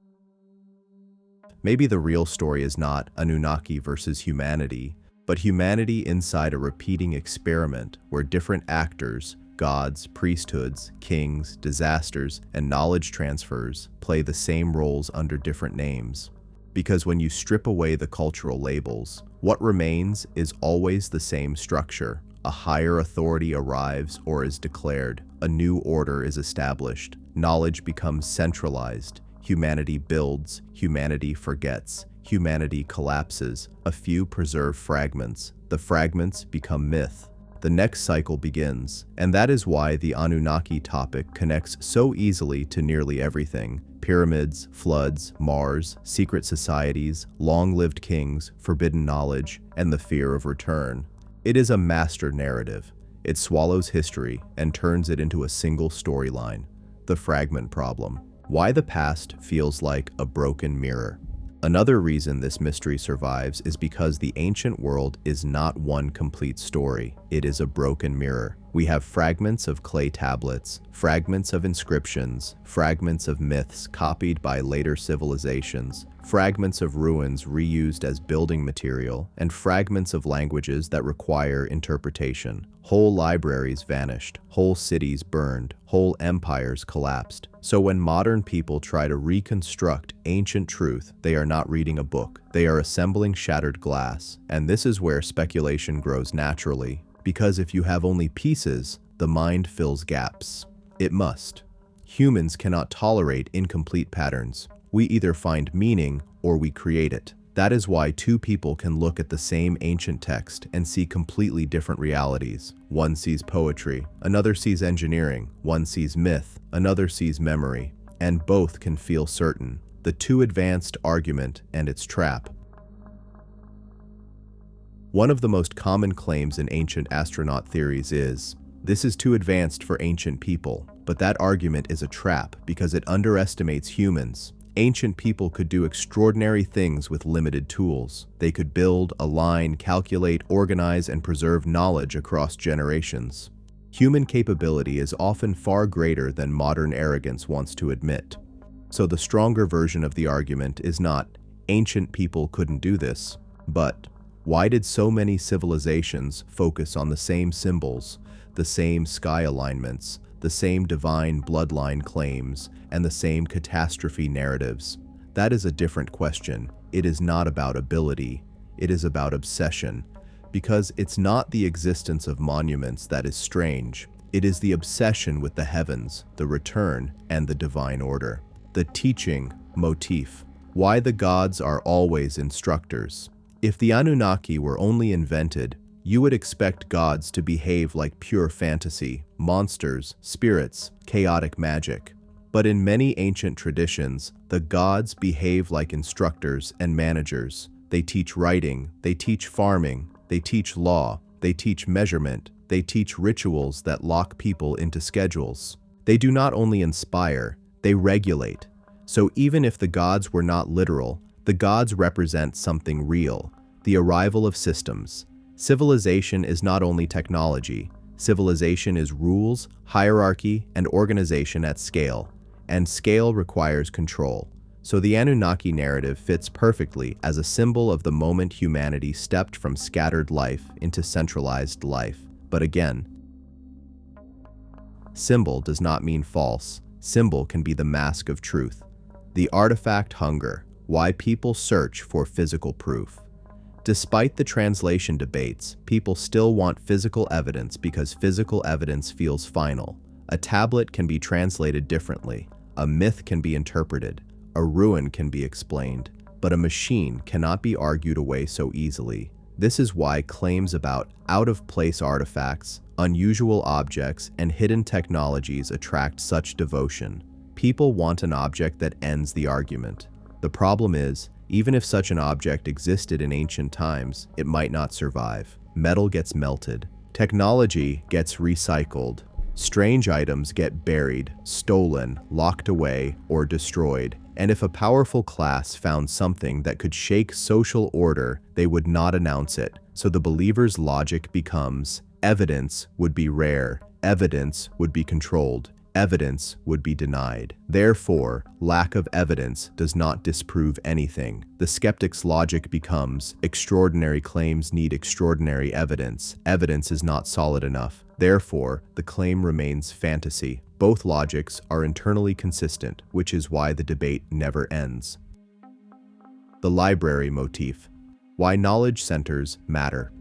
Maybe the real story is not Anunnaki versus humanity, but humanity inside a repeating experiment where different actors, gods, priesthoods, kings, disasters, and knowledge transfers play the same roles under different names. Because when you strip away the cultural labels, what remains is always the same structure. A higher authority arrives or is declared. A new order is established. Knowledge becomes centralized. Humanity builds, humanity forgets, humanity collapses, a few preserve fragments, the fragments become myth. The next cycle begins, and that is why the Anunnaki topic connects so easily to nearly everything. Pyramids, floods, Mars, secret societies, long-lived kings, forbidden knowledge, and the fear of return. It is a master narrative. It swallows history and turns it into a single storyline, the fragment problem. Why the past feels like a broken mirror. Another reason this mystery survives is because the ancient world is not one complete story. It is a broken mirror. We have fragments of clay tablets, fragments of inscriptions, fragments of myths copied by later civilizations, fragments of ruins reused as building material, and fragments of languages that require interpretation. Whole libraries vanished, whole cities burned, whole empires collapsed. So when modern people try to reconstruct ancient truth, they are not reading a book. They are assembling shattered glass. And this is where speculation grows naturally. Because if you have only pieces, the mind fills gaps. It must. Humans cannot tolerate incomplete patterns. We either find meaning or we create it. That is why two people can look at the same ancient text and see completely different realities. One sees poetry, another sees engineering, one sees myth, another sees memory, and both can feel certain. The too advanced argument and its trap. One of the most common claims in ancient astronaut theories is, "This is too advanced for ancient people," but that argument is a trap because it underestimates humans. Ancient people could do extraordinary things with limited tools. They could build, align, calculate, organize, and preserve knowledge across generations. Human capability is often far greater than modern arrogance wants to admit. So the stronger version of the argument is not, "Ancient people couldn't do this," but, "Why did so many civilizations focus on the same symbols, the same sky alignments, the same divine bloodline claims, and the same catastrophe narratives?" That is a different question. It is not about ability. It is about obsession. Because it's not the existence of monuments that is strange. It is the obsession with the heavens, the return, and the divine order. The teaching motif. Why the gods are always instructors. If the Anunnaki were only invented, you would expect gods to behave like pure fantasy, monsters, spirits, chaotic magic. But in many ancient traditions, the gods behave like instructors and managers. They teach writing, they teach farming, they teach law, they teach measurement, they teach rituals that lock people into schedules. They do not only inspire, they regulate. So even if the gods were not literal, the gods represent something real, the arrival of systems. Civilization is not only technology. Civilization is rules, hierarchy, and organization at scale. And scale requires control. So the Anunnaki narrative fits perfectly as a symbol of the moment humanity stepped from scattered life into centralized life. But again, symbol does not mean false. Symbol can be the mask of truth. The artifact hunger, why people search for physical proof. Despite the translation debates, people still want physical evidence because physical evidence feels final. A tablet can be translated differently. A myth can be interpreted. A ruin can be explained. But a machine cannot be argued away so easily. This is why claims about out-of-place artifacts, unusual objects, and hidden technologies attract such devotion. People want an object that ends the argument. The problem is, even if such an object existed in ancient times, it might not survive. Metal gets melted. Technology gets recycled. Strange items get buried, stolen, locked away, or destroyed. And if a powerful class found something that could shake social order, they would not announce it. So the believer's logic becomes, evidence would be rare, evidence would be controlled, evidence would be denied. Therefore, lack of evidence does not disprove anything. The skeptic's logic becomes, extraordinary claims need extraordinary evidence. Evidence is not solid enough. Therefore, the claim remains fantasy. Both logics are internally consistent, which is why the debate never ends. The library motif. Why knowledge centers matter.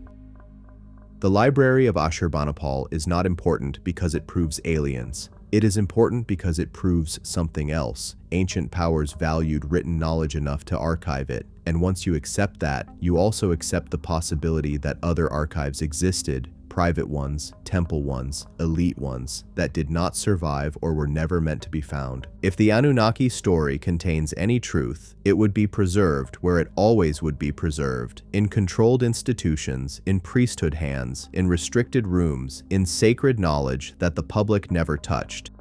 The library of Ashurbanipal is not important because it proves aliens. It is important because it proves something else. Ancient powers valued written knowledge enough to archive it, and once you accept that, you also accept the possibility that other archives existed, private ones, temple ones, elite ones, that did not survive or were never meant to be found. If the Anunnaki story contains any truth, it would be preserved where it always would be preserved, in controlled institutions, in priesthood hands, in restricted rooms, in sacred knowledge that the public never touched.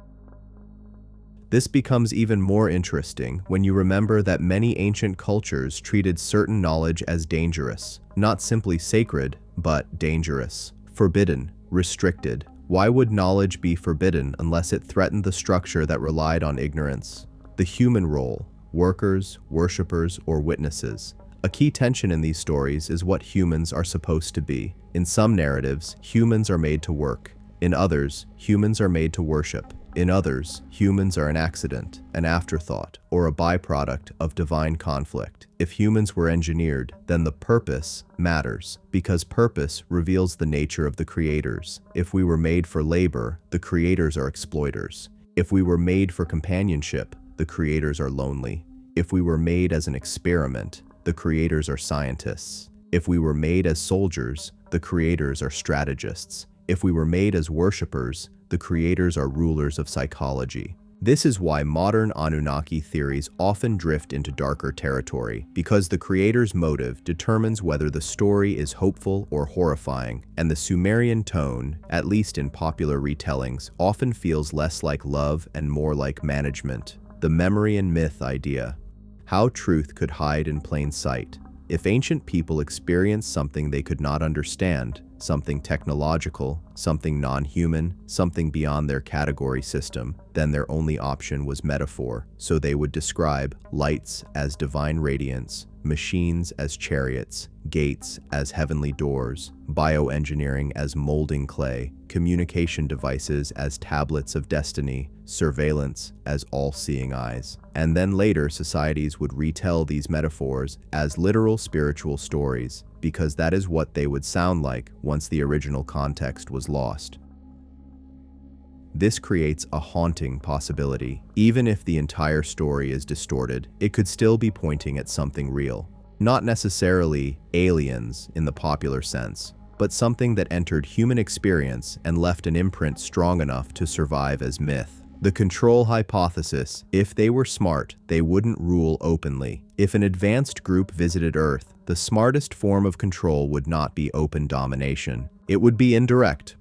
This becomes even more interesting when you remember that many ancient cultures treated certain knowledge as dangerous, not simply sacred, but dangerous. Forbidden, restricted. Why would knowledge be forbidden unless it threatened the structure that relied on ignorance? The human role, workers, worshippers, or witnesses. A key tension in these stories is what humans are supposed to be. In some narratives, humans are made to work. In others, humans are made to worship. In others, humans are an accident, an afterthought, or a byproduct of divine conflict. If humans were engineered, then the purpose matters, because purpose reveals the nature of the creators. If we were made for labor, the creators are exploiters. If we were made for companionship, the creators are lonely. If we were made as an experiment, the creators are scientists. If we were made as soldiers, the creators are strategists. If we were made as worshippers, the creators are rulers of psychology. This is why modern Anunnaki theories often drift into darker territory, because the creator's motive determines whether the story is hopeful or horrifying, and the Sumerian tone, at least in popular retellings, often feels less like love and more like management. The memory and myth idea. How truth could hide in plain sight. If ancient people experienced something they could not understand, something technological, something non-human, something beyond their category system, then their only option was metaphor. So they would describe lights as divine radiance, machines as chariots, gates as heavenly doors, bioengineering as molding clay, communication devices as tablets of destiny, surveillance as all-seeing eyes. And then later societies would retell these metaphors as literal spiritual stories, because that is what they would sound like once the original context was lost. This creates a haunting possibility. Even if the entire story is distorted, it could still be pointing at something real. Not necessarily aliens in the popular sense, but something that entered human experience and left an imprint strong enough to survive as myth. The control hypothesis: if they were smart, they wouldn't rule openly. If an advanced group visited Earth, the smartest form of control would not be open domination. It would be indirect.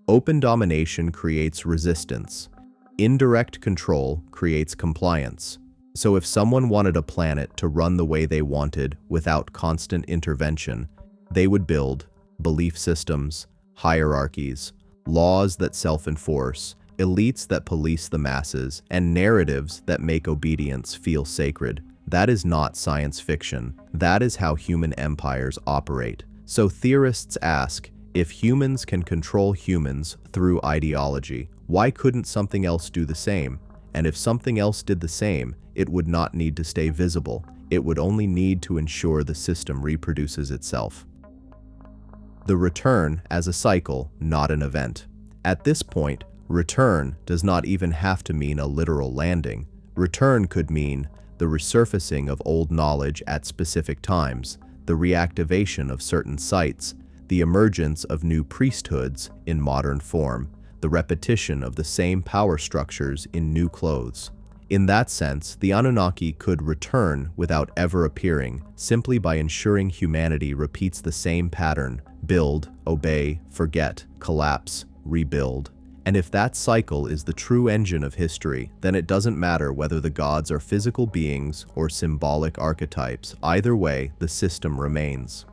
Open domination creates resistance. Indirect control creates compliance. So if someone wanted a planet to run the way they wanted without constant intervention, they would build belief systems, hierarchies, laws that self-enforce, elites that police the masses, and narratives that make obedience feel sacred. That is not science fiction. That is how human empires operate. So theorists ask, if humans can control humans through ideology, why couldn't something else do the same? And if something else did the same, it would not need to stay visible. It would only need to ensure the system reproduces itself. The return as a cycle, not an event. At this point, return does not even have to mean a literal landing. Return could mean the resurfacing of old knowledge at specific times, the reactivation of certain sites, the emergence of new priesthoods in modern form, the repetition of the same power structures in new clothes. In that sense, the Anunnaki could return without ever appearing, simply by ensuring humanity repeats the same pattern: build, obey, forget, collapse, rebuild. And if that cycle is the true engine of history, then it doesn't matter whether the gods are physical beings or symbolic archetypes. Either way, the system remains.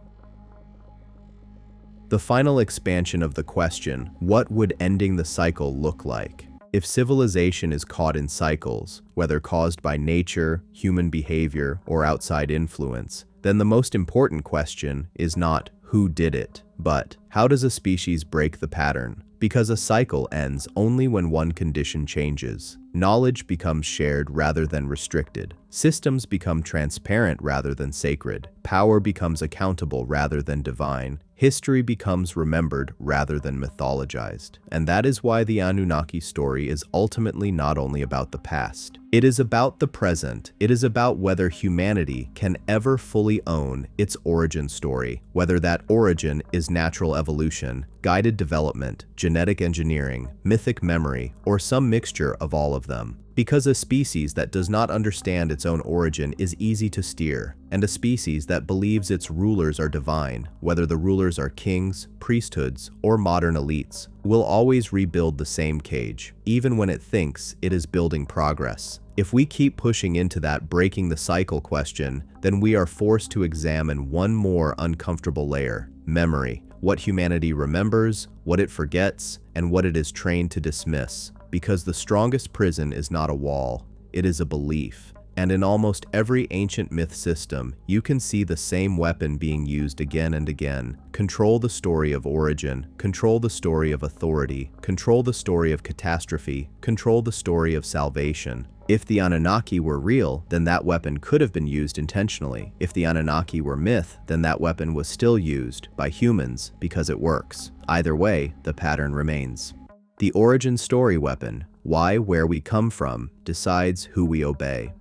The final expansion of the question, what would ending the cycle look like? If civilization is caught in cycles, whether caused by nature, human behavior, or outside influence, then the most important question is not who did it, but how does a species break the pattern? Because a cycle ends only when one condition changes. Knowledge becomes shared rather than restricted. Systems become transparent rather than sacred. Power becomes accountable rather than divine. History becomes remembered rather than mythologized. And that is why the Anunnaki story is ultimately not only about the past. It is about the present. It is about whether humanity can ever fully own its origin story, whether that origin is natural evolution, guided development, genetic engineering, mythic memory, or some mixture of all of them. Because a species that does not understand its own origin is easy to steer, and a species that believes its rulers are divine, whether the rulers are kings, priesthoods, or modern elites, will always rebuild the same cage, even when it thinks it is building progress. If we keep pushing into that breaking the cycle question, then we are forced to examine one more uncomfortable layer: memory. What humanity remembers, what it forgets, and what it is trained to dismiss. Because the strongest prison is not a wall, it is a belief. And in almost every ancient myth system, you can see the same weapon being used again and again. Control the story of origin, control the story of authority, control the story of catastrophe, control the story of salvation. If the Anunnaki were real, then that weapon could have been used intentionally. If the Anunnaki were myth, then that weapon was still used by humans because it works. Either way, the pattern remains. The origin story weapon, why, where we come from, decides who we obey.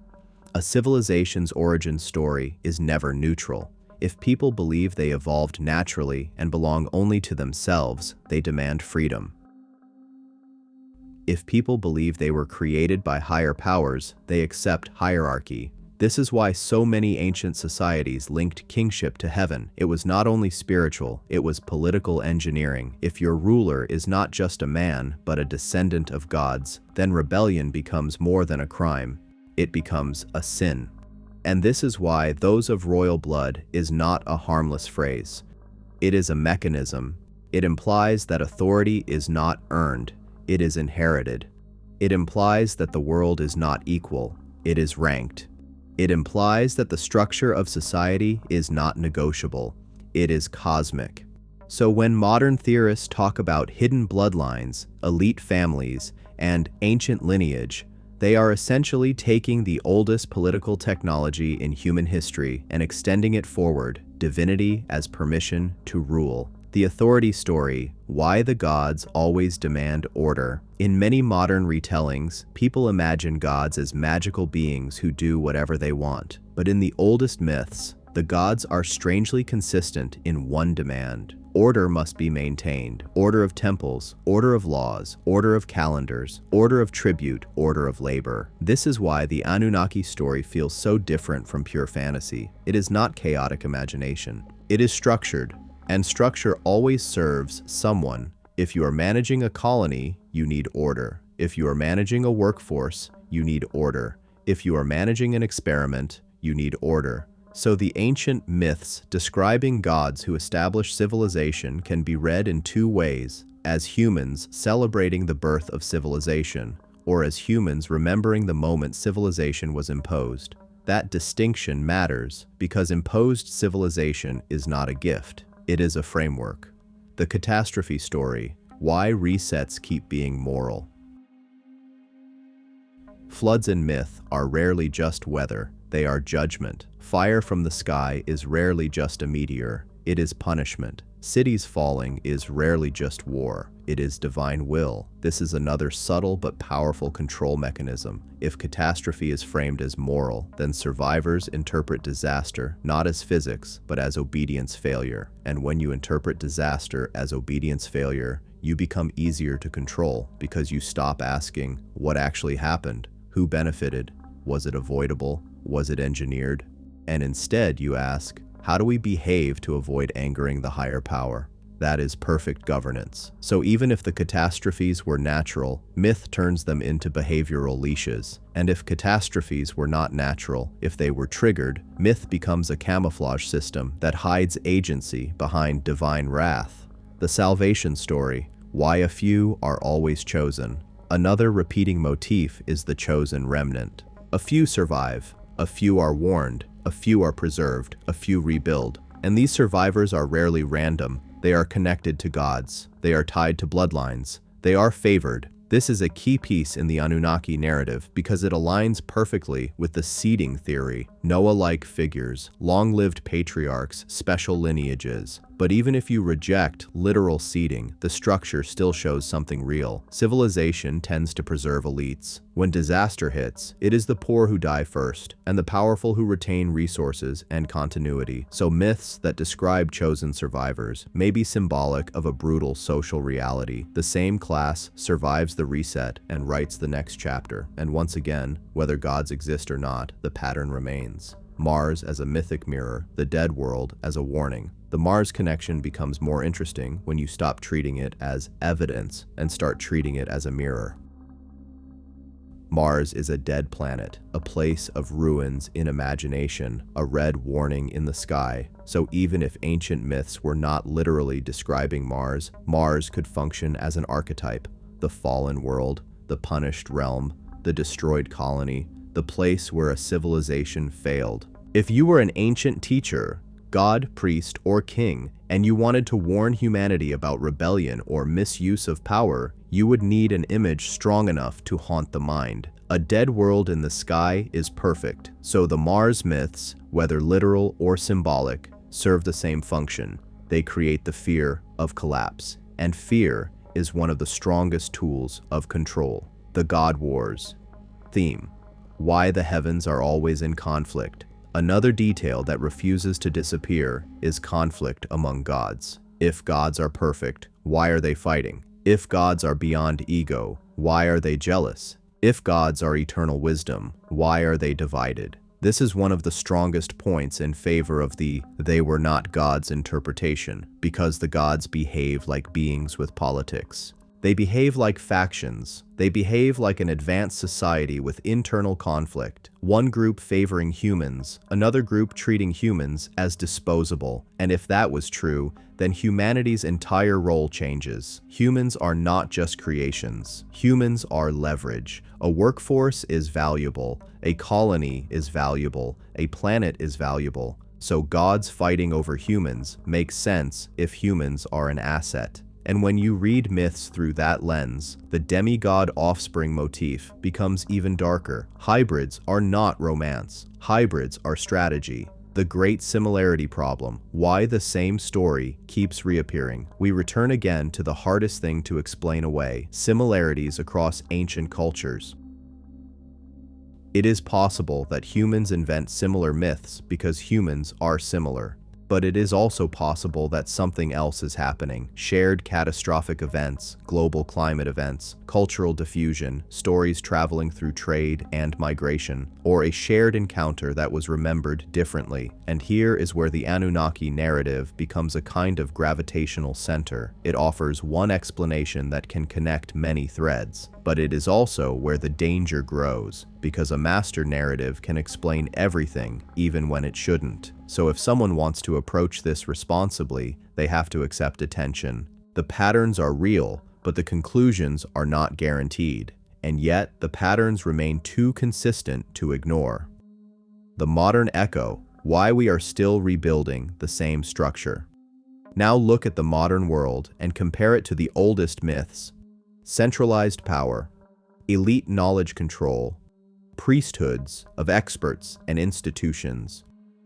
A civilization's origin story is never neutral. If people believe they evolved naturally and belong only to themselves, they demand freedom. If people believe they were created by higher powers, they accept hierarchy. This is why so many ancient societies linked kingship to heaven. It was not only spiritual, it was political engineering. If your ruler is not just a man, but a descendant of gods, then rebellion becomes more than a crime. It becomes a sin. And this is why "those of royal blood" is not a harmless phrase. It is a mechanism. It implies that authority is not earned, it is inherited. It implies that the world is not equal, it is ranked. It implies that the structure of society is not negotiable, it is cosmic. So when modern theorists talk about hidden bloodlines, elite families, and ancient lineage, they are essentially taking the oldest political technology in human history and extending it forward, divinity as permission to rule. The authority story, why the gods always demand order. In many modern retellings, people imagine gods as magical beings who do whatever they want. But in the oldest myths, the gods are strangely consistent in one demand. Order must be maintained. Order of temples, order of laws, order of calendars, order of tribute, order of labor. This is why the Anunnaki story feels so different from pure fantasy. It is not chaotic imagination. It is structured. And structure always serves someone. If you are managing a colony, you need order. If you are managing a workforce, you need order. If you are managing an experiment, you need order. So the ancient myths describing gods who establish civilization can be read in two ways: as humans celebrating the birth of civilization, or as humans remembering the moment civilization was imposed. That distinction matters because imposed civilization is not a gift. It is a framework. The catastrophe story, why resets keep being moral. Floods in myth are rarely just weather, they are judgment. Fire from the sky is rarely just a meteor, it is punishment. Cities falling is rarely just war, it is divine will. This is another subtle but powerful control mechanism. If catastrophe is framed as moral, then survivors interpret disaster not as physics, but as obedience failure. And when you interpret disaster as obedience failure, you become easier to control because you stop asking, what actually happened? Who benefited? Was it avoidable? Was it engineered? And instead you ask, how do we behave to avoid angering the higher power? That is perfect governance. So even if the catastrophes were natural, myth turns them into behavioral leashes. And if catastrophes were not natural, if they were triggered, myth becomes a camouflage system that hides agency behind divine wrath. The salvation story, why a few are always chosen. Another repeating motif is the chosen remnant. A few survive, a few are warned, a few are preserved, a few rebuild. And these survivors are rarely random. They are connected to gods. They are tied to bloodlines. They are favored. This is a key piece in the Anunnaki narrative because it aligns perfectly with the seeding theory. Noah-like figures, long-lived patriarchs, special lineages. But even if you reject literal seeding, the structure still shows something real. Civilization tends to preserve elites. When disaster hits, it is the poor who die first, and the powerful who retain resources and continuity. So myths that describe chosen survivors may be symbolic of a brutal social reality. The same class survives the reset and writes the next chapter. And once again, whether gods exist or not, the pattern remains. Mars as a mythic mirror, the dead world as a warning. The Mars connection becomes more interesting when you stop treating it as evidence and start treating it as a mirror. Mars is a dead planet, a place of ruins in imagination, a red warning in the sky. So even if ancient myths were not literally describing Mars, Mars could function as an archetype. The fallen world, the punished realm, the destroyed colony, the place where a civilization failed. If you were an ancient teacher, god, priest, or king, and you wanted to warn humanity about rebellion or misuse of power, you would need an image strong enough to haunt the mind. A dead world in the sky is perfect, so the Mars myths, whether literal or symbolic, serve the same function. They create the fear of collapse, and fear is one of the strongest tools of control. The God Wars. Theme: why the heavens are always in conflict. Another detail that refuses to disappear is conflict among gods. If gods are perfect, why are they fighting? If gods are beyond ego, Why are they jealous? If gods are eternal wisdom, why are they divided? This is one of the strongest points in favor of the "they were not gods" interpretation, because the gods behave like beings with politics. They behave like factions. They behave like an advanced society with internal conflict, one group favoring humans, another group treating humans as disposable. And if that was true, then humanity's entire role changes. Humans are not just creations. Humans are leverage. A workforce is valuable. A colony is valuable. A planet is valuable. So gods fighting over humans makes sense if humans are an asset. And when you read myths through that lens, the demigod offspring motif becomes even darker. Hybrids are not romance. Hybrids are strategy. The great similarity problem, why the same story keeps reappearing. We return again to the hardest thing to explain away: similarities across ancient cultures. It is possible that humans invent similar myths because humans are similar. But it is also possible that something else is happening. Shared catastrophic events, global climate events, cultural diffusion, stories traveling through trade and migration, or a shared encounter that was remembered differently. And here is where the Anunnaki narrative becomes a kind of gravitational center. It offers one explanation that can connect many threads. But it is also where the danger grows, because a master narrative can explain everything, even when it shouldn't. So if someone wants to approach this responsibly, they have to accept attention. The patterns are real, but the conclusions are not guaranteed. And yet, the patterns remain too consistent to ignore. The modern echo: why we are still rebuilding the same structure. Now look at the modern world and compare it to the oldest myths. Centralized power, elite knowledge control, priesthoods of experts and institutions,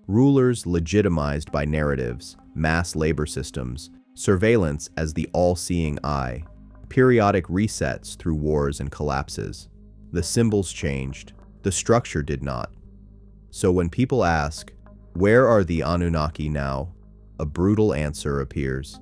rulers legitimized by narratives, mass labor systems, surveillance as the all-seeing eye, periodic resets through wars and collapses. The symbols changed, the structure did not. So when people ask, where are the Anunnaki now? A brutal answer appears.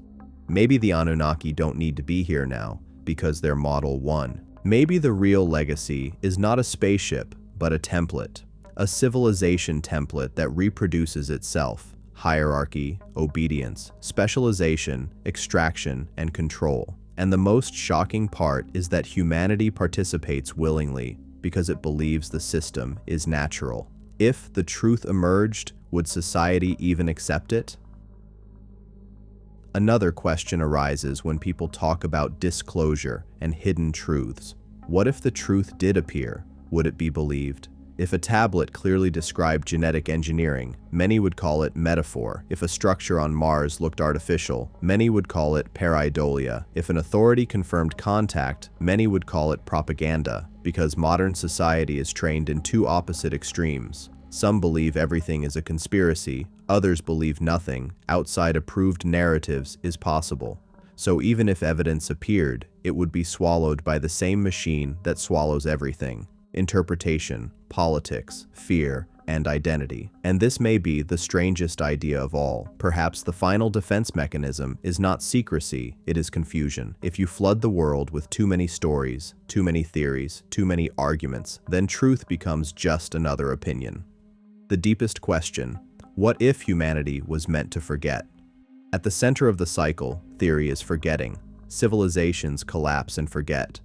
Maybe the Anunnaki don't need to be here now, because they're Model 1. Maybe the real legacy is not a spaceship, but a template. A civilization template that reproduces itself. Hierarchy, obedience, specialization, extraction, and control. And the most shocking part is that humanity participates willingly because it believes the system is natural. If the truth emerged, would society even accept it? Another question arises when people talk about disclosure and hidden truths. What if the truth did appear? Would it be believed? If a tablet clearly described genetic engineering, many would call it metaphor. If a structure on Mars looked artificial, many would call it pareidolia. If an authority confirmed contact, many would call it propaganda, because modern society is trained in two opposite extremes. Some believe everything is a conspiracy, others believe nothing outside approved narratives is possible. So even if evidence appeared, it would be swallowed by the same machine that swallows everything: interpretation, politics, fear, and identity. And this may be the strangest idea of all. Perhaps the final defense mechanism is not secrecy, it is confusion. If you flood the world with too many stories, too many theories, too many arguments, then truth becomes just another opinion. The deepest question: what if humanity was meant to forget? At the center of the cycle, theory is forgetting. Civilizations collapse and forget.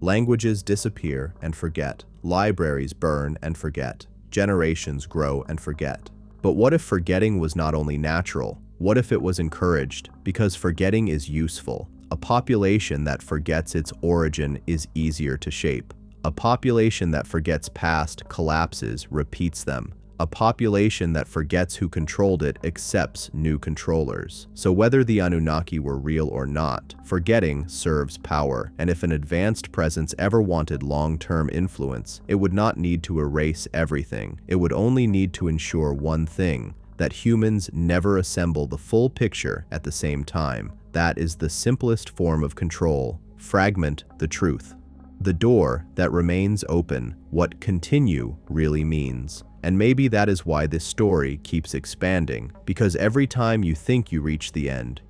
Languages disappear and forget. Libraries burn and forget. Generations grow and forget. But what if forgetting was not only natural? What if it was encouraged? Because forgetting is useful. A population that forgets its origin is easier to shape. A population that forgets past collapses, repeats them. A population that forgets who controlled it accepts new controllers. So whether the Anunnaki were real or not, forgetting serves power. And if an advanced presence ever wanted long-term influence, it would not need to erase everything. It would only need to ensure one thing: that humans never assemble the full picture at the same time. That is the simplest form of control: fragment the truth. The door that remains open, what continue really means. And maybe that is why this story keeps expanding, because every time you think you reach the end,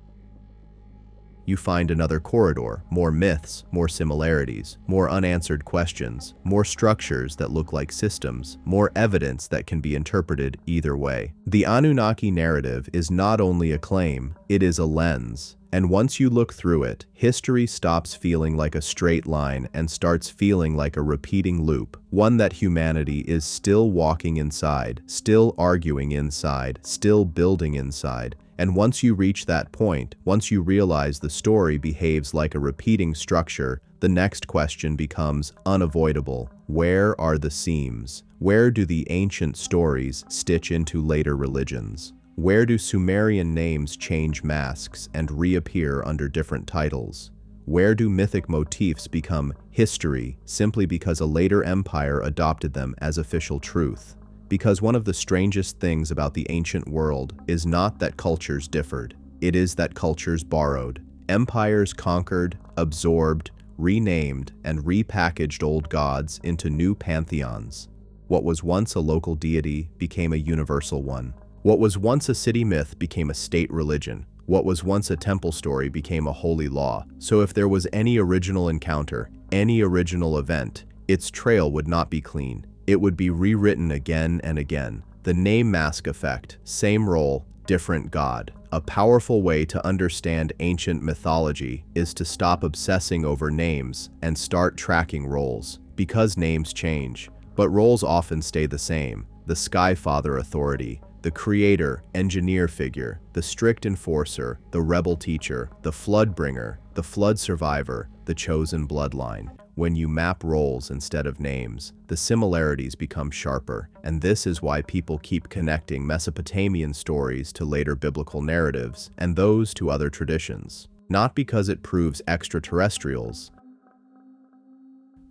you find another corridor, more myths, more similarities, more unanswered questions, more structures that look like systems, more evidence that can be interpreted either way. The Anunnaki narrative is not only a claim, it is a lens. And once you look through it, history stops feeling like a straight line and starts feeling like a repeating loop, one that humanity is still walking inside, still arguing inside, still building inside. And once you reach that point, once you realize the story behaves like a repeating structure, the next question becomes unavoidable. Where are the seams? Where do the ancient stories stitch into later religions? Where do Sumerian names change masks and reappear under different titles? Where do mythic motifs become history simply because a later empire adopted them as official truth? Because one of the strangest things about the ancient world is not that cultures differed, it is that cultures borrowed. Empires conquered, absorbed, renamed, and repackaged old gods into new pantheons. What was once a local deity became a universal one. What was once a city myth became a state religion. What was once a temple story became a holy law. So if there was any original encounter, any original event, its trail would not be clean. It would be rewritten again and again. The name mask effect, same role, different god. A powerful way to understand ancient mythology is to stop obsessing over names and start tracking roles. Because names change, but roles often stay the same. The Sky Father authority, the creator, engineer figure, the strict enforcer, the rebel teacher, the flood bringer, the flood survivor, the chosen bloodline. When you map roles instead of names, the similarities become sharper, and this is why people keep connecting Mesopotamian stories to later biblical narratives and those to other traditions. Not because it proves extraterrestrials,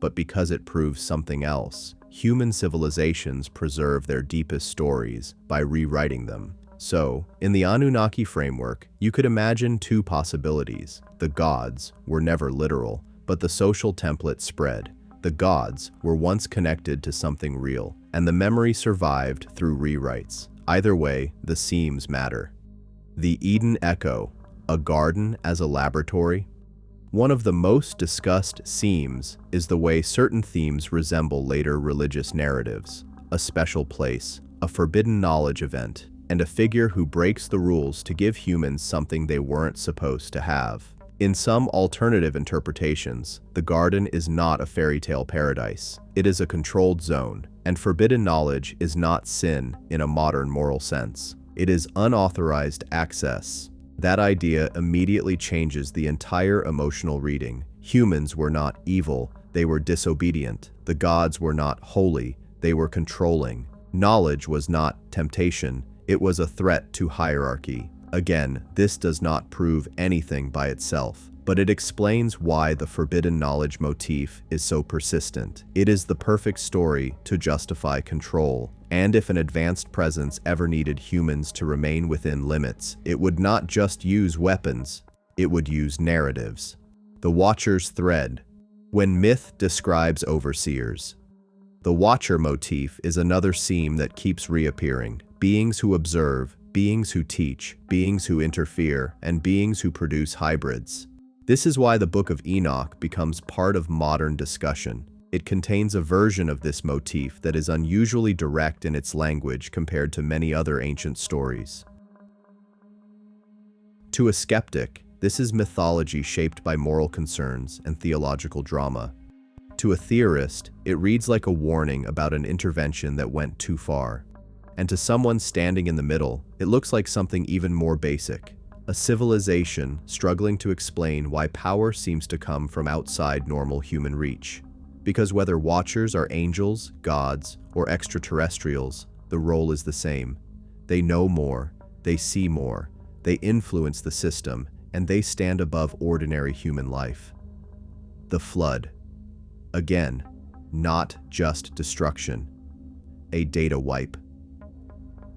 but because it proves something else. Human civilizations preserve their deepest stories by rewriting them. So, in the Anunnaki framework, you could imagine two possibilities. The gods were never literal, but the social template spread. The gods were once connected to something real, and the memory survived through rewrites. Either way, the seams matter. The Eden Echo, a garden as a laboratory. One of the most discussed seams is the way certain themes resemble later religious narratives. A special place, a forbidden knowledge event, and a figure who breaks the rules to give humans something they weren't supposed to have. In some alternative interpretations, the garden is not a fairy tale paradise. It is a controlled zone, and forbidden knowledge is not sin in a modern moral sense. It is unauthorized access. That idea immediately changes the entire emotional reading. Humans were not evil, they were disobedient. The gods were not holy, they were controlling. Knowledge was not temptation, it was a threat to hierarchy. Again, this does not prove anything by itself, but it explains why the forbidden knowledge motif is so persistent. It is the perfect story to justify control. And if an advanced presence ever needed humans to remain within limits, it would not just use weapons, it would use narratives. The Watcher's thread. When myth describes overseers, the Watcher motif is another seam that keeps reappearing. Beings who observe, beings who teach, beings who interfere, and beings who produce hybrids. This is why the Book of Enoch becomes part of modern discussion. It contains a version of this motif that is unusually direct in its language compared to many other ancient stories. To a skeptic, this is mythology shaped by moral concerns and theological drama. To a theorist, it reads like a warning about an intervention that went too far. And to someone standing in the middle, it looks like something even more basic. A civilization struggling to explain why power seems to come from outside normal human reach. Because whether Watchers are angels, gods, or extraterrestrials, the role is the same. They know more, they see more, they influence the system, and they stand above ordinary human life. The Flood. Again, not just destruction. A data wipe.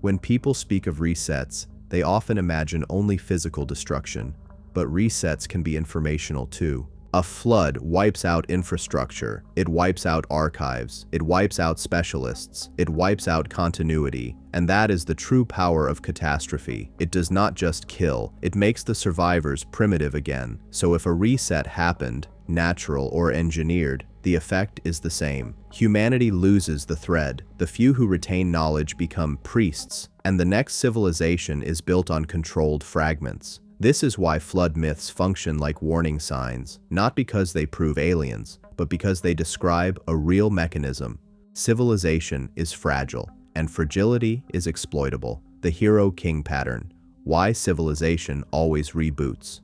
When people speak of resets, they often imagine only physical destruction, but resets can be informational too. A flood wipes out infrastructure, it wipes out archives, it wipes out specialists, it wipes out continuity, and that is the true power of catastrophe. It does not just kill, it makes the survivors primitive again. So if a reset happened, natural or engineered, the effect is the same. Humanity loses the thread, the few who retain knowledge become priests, and the next civilization is built on controlled fragments. This is why flood myths function like warning signs, not because they prove aliens, but because they describe a real mechanism. Civilization is fragile, and fragility is exploitable. The hero-king pattern. Why civilization always reboots.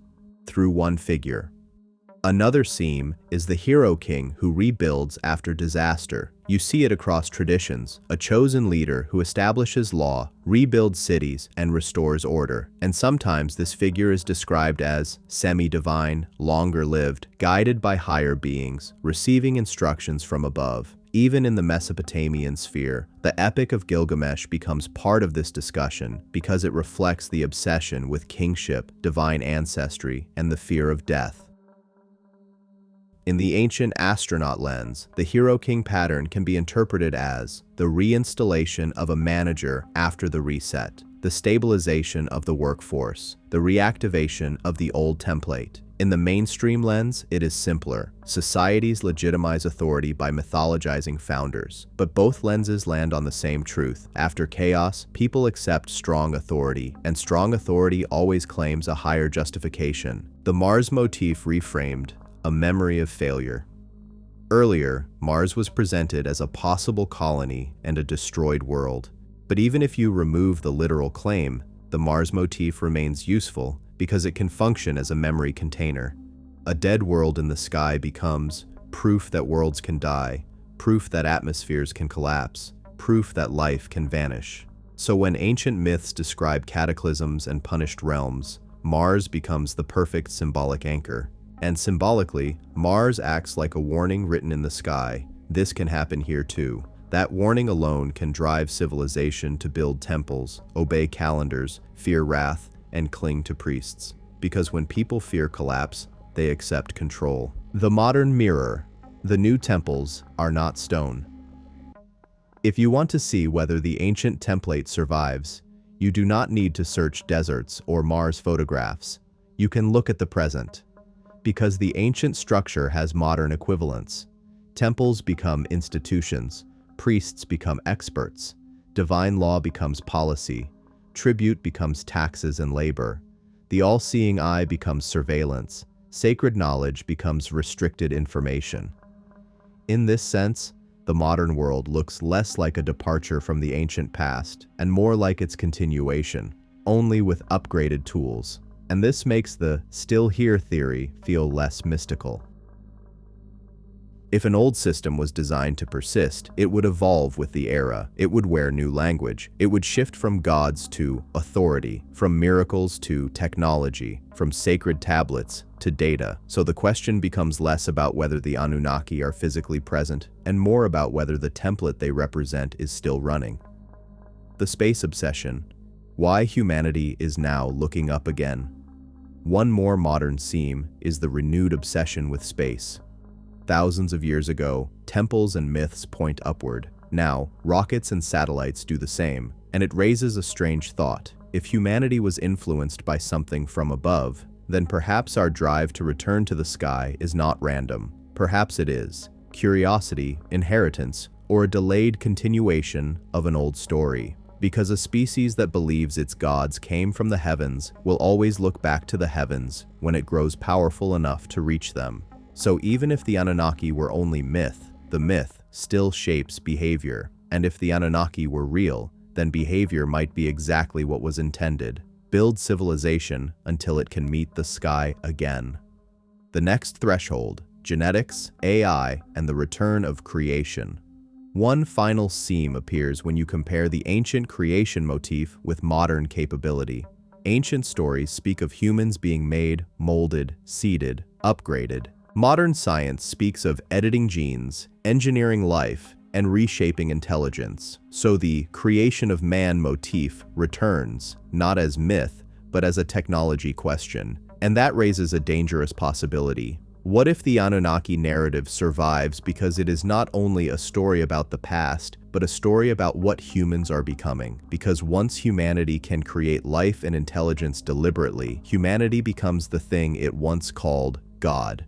Through one figure. Another theme is the hero king who rebuilds after disaster. You see it across traditions, a chosen leader who establishes law, rebuilds cities, and restores order. And sometimes this figure is described as semi-divine, longer-lived, guided by higher beings, receiving instructions from above. Even in the Mesopotamian sphere, the Epic of Gilgamesh becomes part of this discussion because it reflects the obsession with kingship, divine ancestry, and the fear of death. In the ancient astronaut lens, the hero-king pattern can be interpreted as the reinstallation of a manager after the reset, the stabilization of the workforce, the reactivation of the old template. In the mainstream lens, it is simpler. Societies legitimize authority by mythologizing founders. But both lenses land on the same truth. After chaos, people accept strong authority, and strong authority always claims a higher justification. The Mars motif reframed, a memory of failure. Earlier, Mars was presented as a possible colony and a destroyed world. But even if you remove the literal claim, the Mars motif remains useful because it can function as a memory container. A dead world in the sky becomes proof that worlds can die, proof that atmospheres can collapse, proof that life can vanish. So when ancient myths describe cataclysms and punished realms, Mars becomes the perfect symbolic anchor. And symbolically, Mars acts like a warning written in the sky. This can happen here too. That warning alone can drive civilization to build temples, obey calendars, fear wrath, and cling to priests. Because when people fear collapse, they accept control. The modern mirror. The new temples are not stone. If you want to see whether the ancient template survives, you do not need to search deserts or Mars photographs. You can look at the present. Because the ancient structure has modern equivalents. Temples become institutions, priests become experts, divine law becomes policy, tribute becomes taxes and labor, the all-seeing eye becomes surveillance, sacred knowledge becomes restricted information. In this sense, the modern world looks less like a departure from the ancient past and more like its continuation, only with upgraded tools. And this makes the still here theory feel less mystical. If an old system was designed to persist, it would evolve with the era. It would wear new language. It would shift from gods to authority, from miracles to technology, from sacred tablets to data. So the question becomes less about whether the Anunnaki are physically present and more about whether the template they represent is still running. The space obsession. Why humanity is now looking up again. One more modern theme is the renewed obsession with space. Thousands of years ago, temples and myths point upward. Now, rockets and satellites do the same, and it raises a strange thought. If humanity was influenced by something from above, then perhaps our drive to return to the sky is not random. Perhaps it is curiosity, inheritance, or a delayed continuation of an old story. Because a species that believes its gods came from the heavens will always look back to the heavens when it grows powerful enough to reach them. So even if the Anunnaki were only myth, the myth still shapes behavior. And if the Anunnaki were real, then behavior might be exactly what was intended. Build civilization until it can meet the sky again. The next threshold, genetics, AI, and the return of creation. One final theme appears when you compare the ancient creation motif with modern capability. Ancient stories speak of humans being made, molded, seeded, upgraded. Modern science speaks of editing genes, engineering life, and reshaping intelligence. So the creation of man motif returns, not as myth, but as a technology question. And that raises a dangerous possibility. What if the Anunnaki narrative survives because it is not only a story about the past, but a story about what humans are becoming? Because once humanity can create life and intelligence deliberately, humanity becomes the thing it once called God.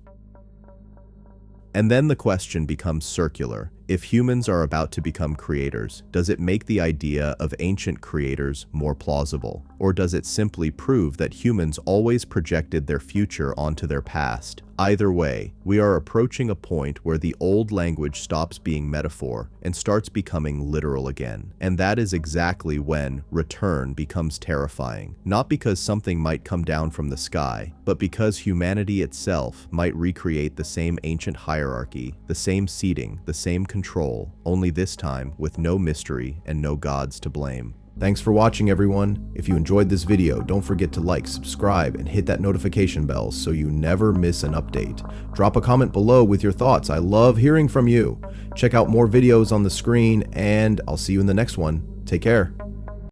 And then the question becomes circular. If humans are about to become creators, does it make the idea of ancient creators more plausible? Or does it simply prove that humans always projected their future onto their past? Either way, we are approaching a point where the old language stops being metaphor and starts becoming literal again. And that is exactly when return becomes terrifying. Not because something might come down from the sky, but because humanity itself might recreate the same ancient hierarchy, the same seating, the same control, only this time with no mystery and no gods to blame. Thanks for watching, everyone. If you enjoyed this video, don't forget to like, subscribe, and hit that notification bell so you never miss an update. Drop a comment below with your thoughts. I love hearing from you. Check out more videos on the screen, and I'll see you in the next one. Take care.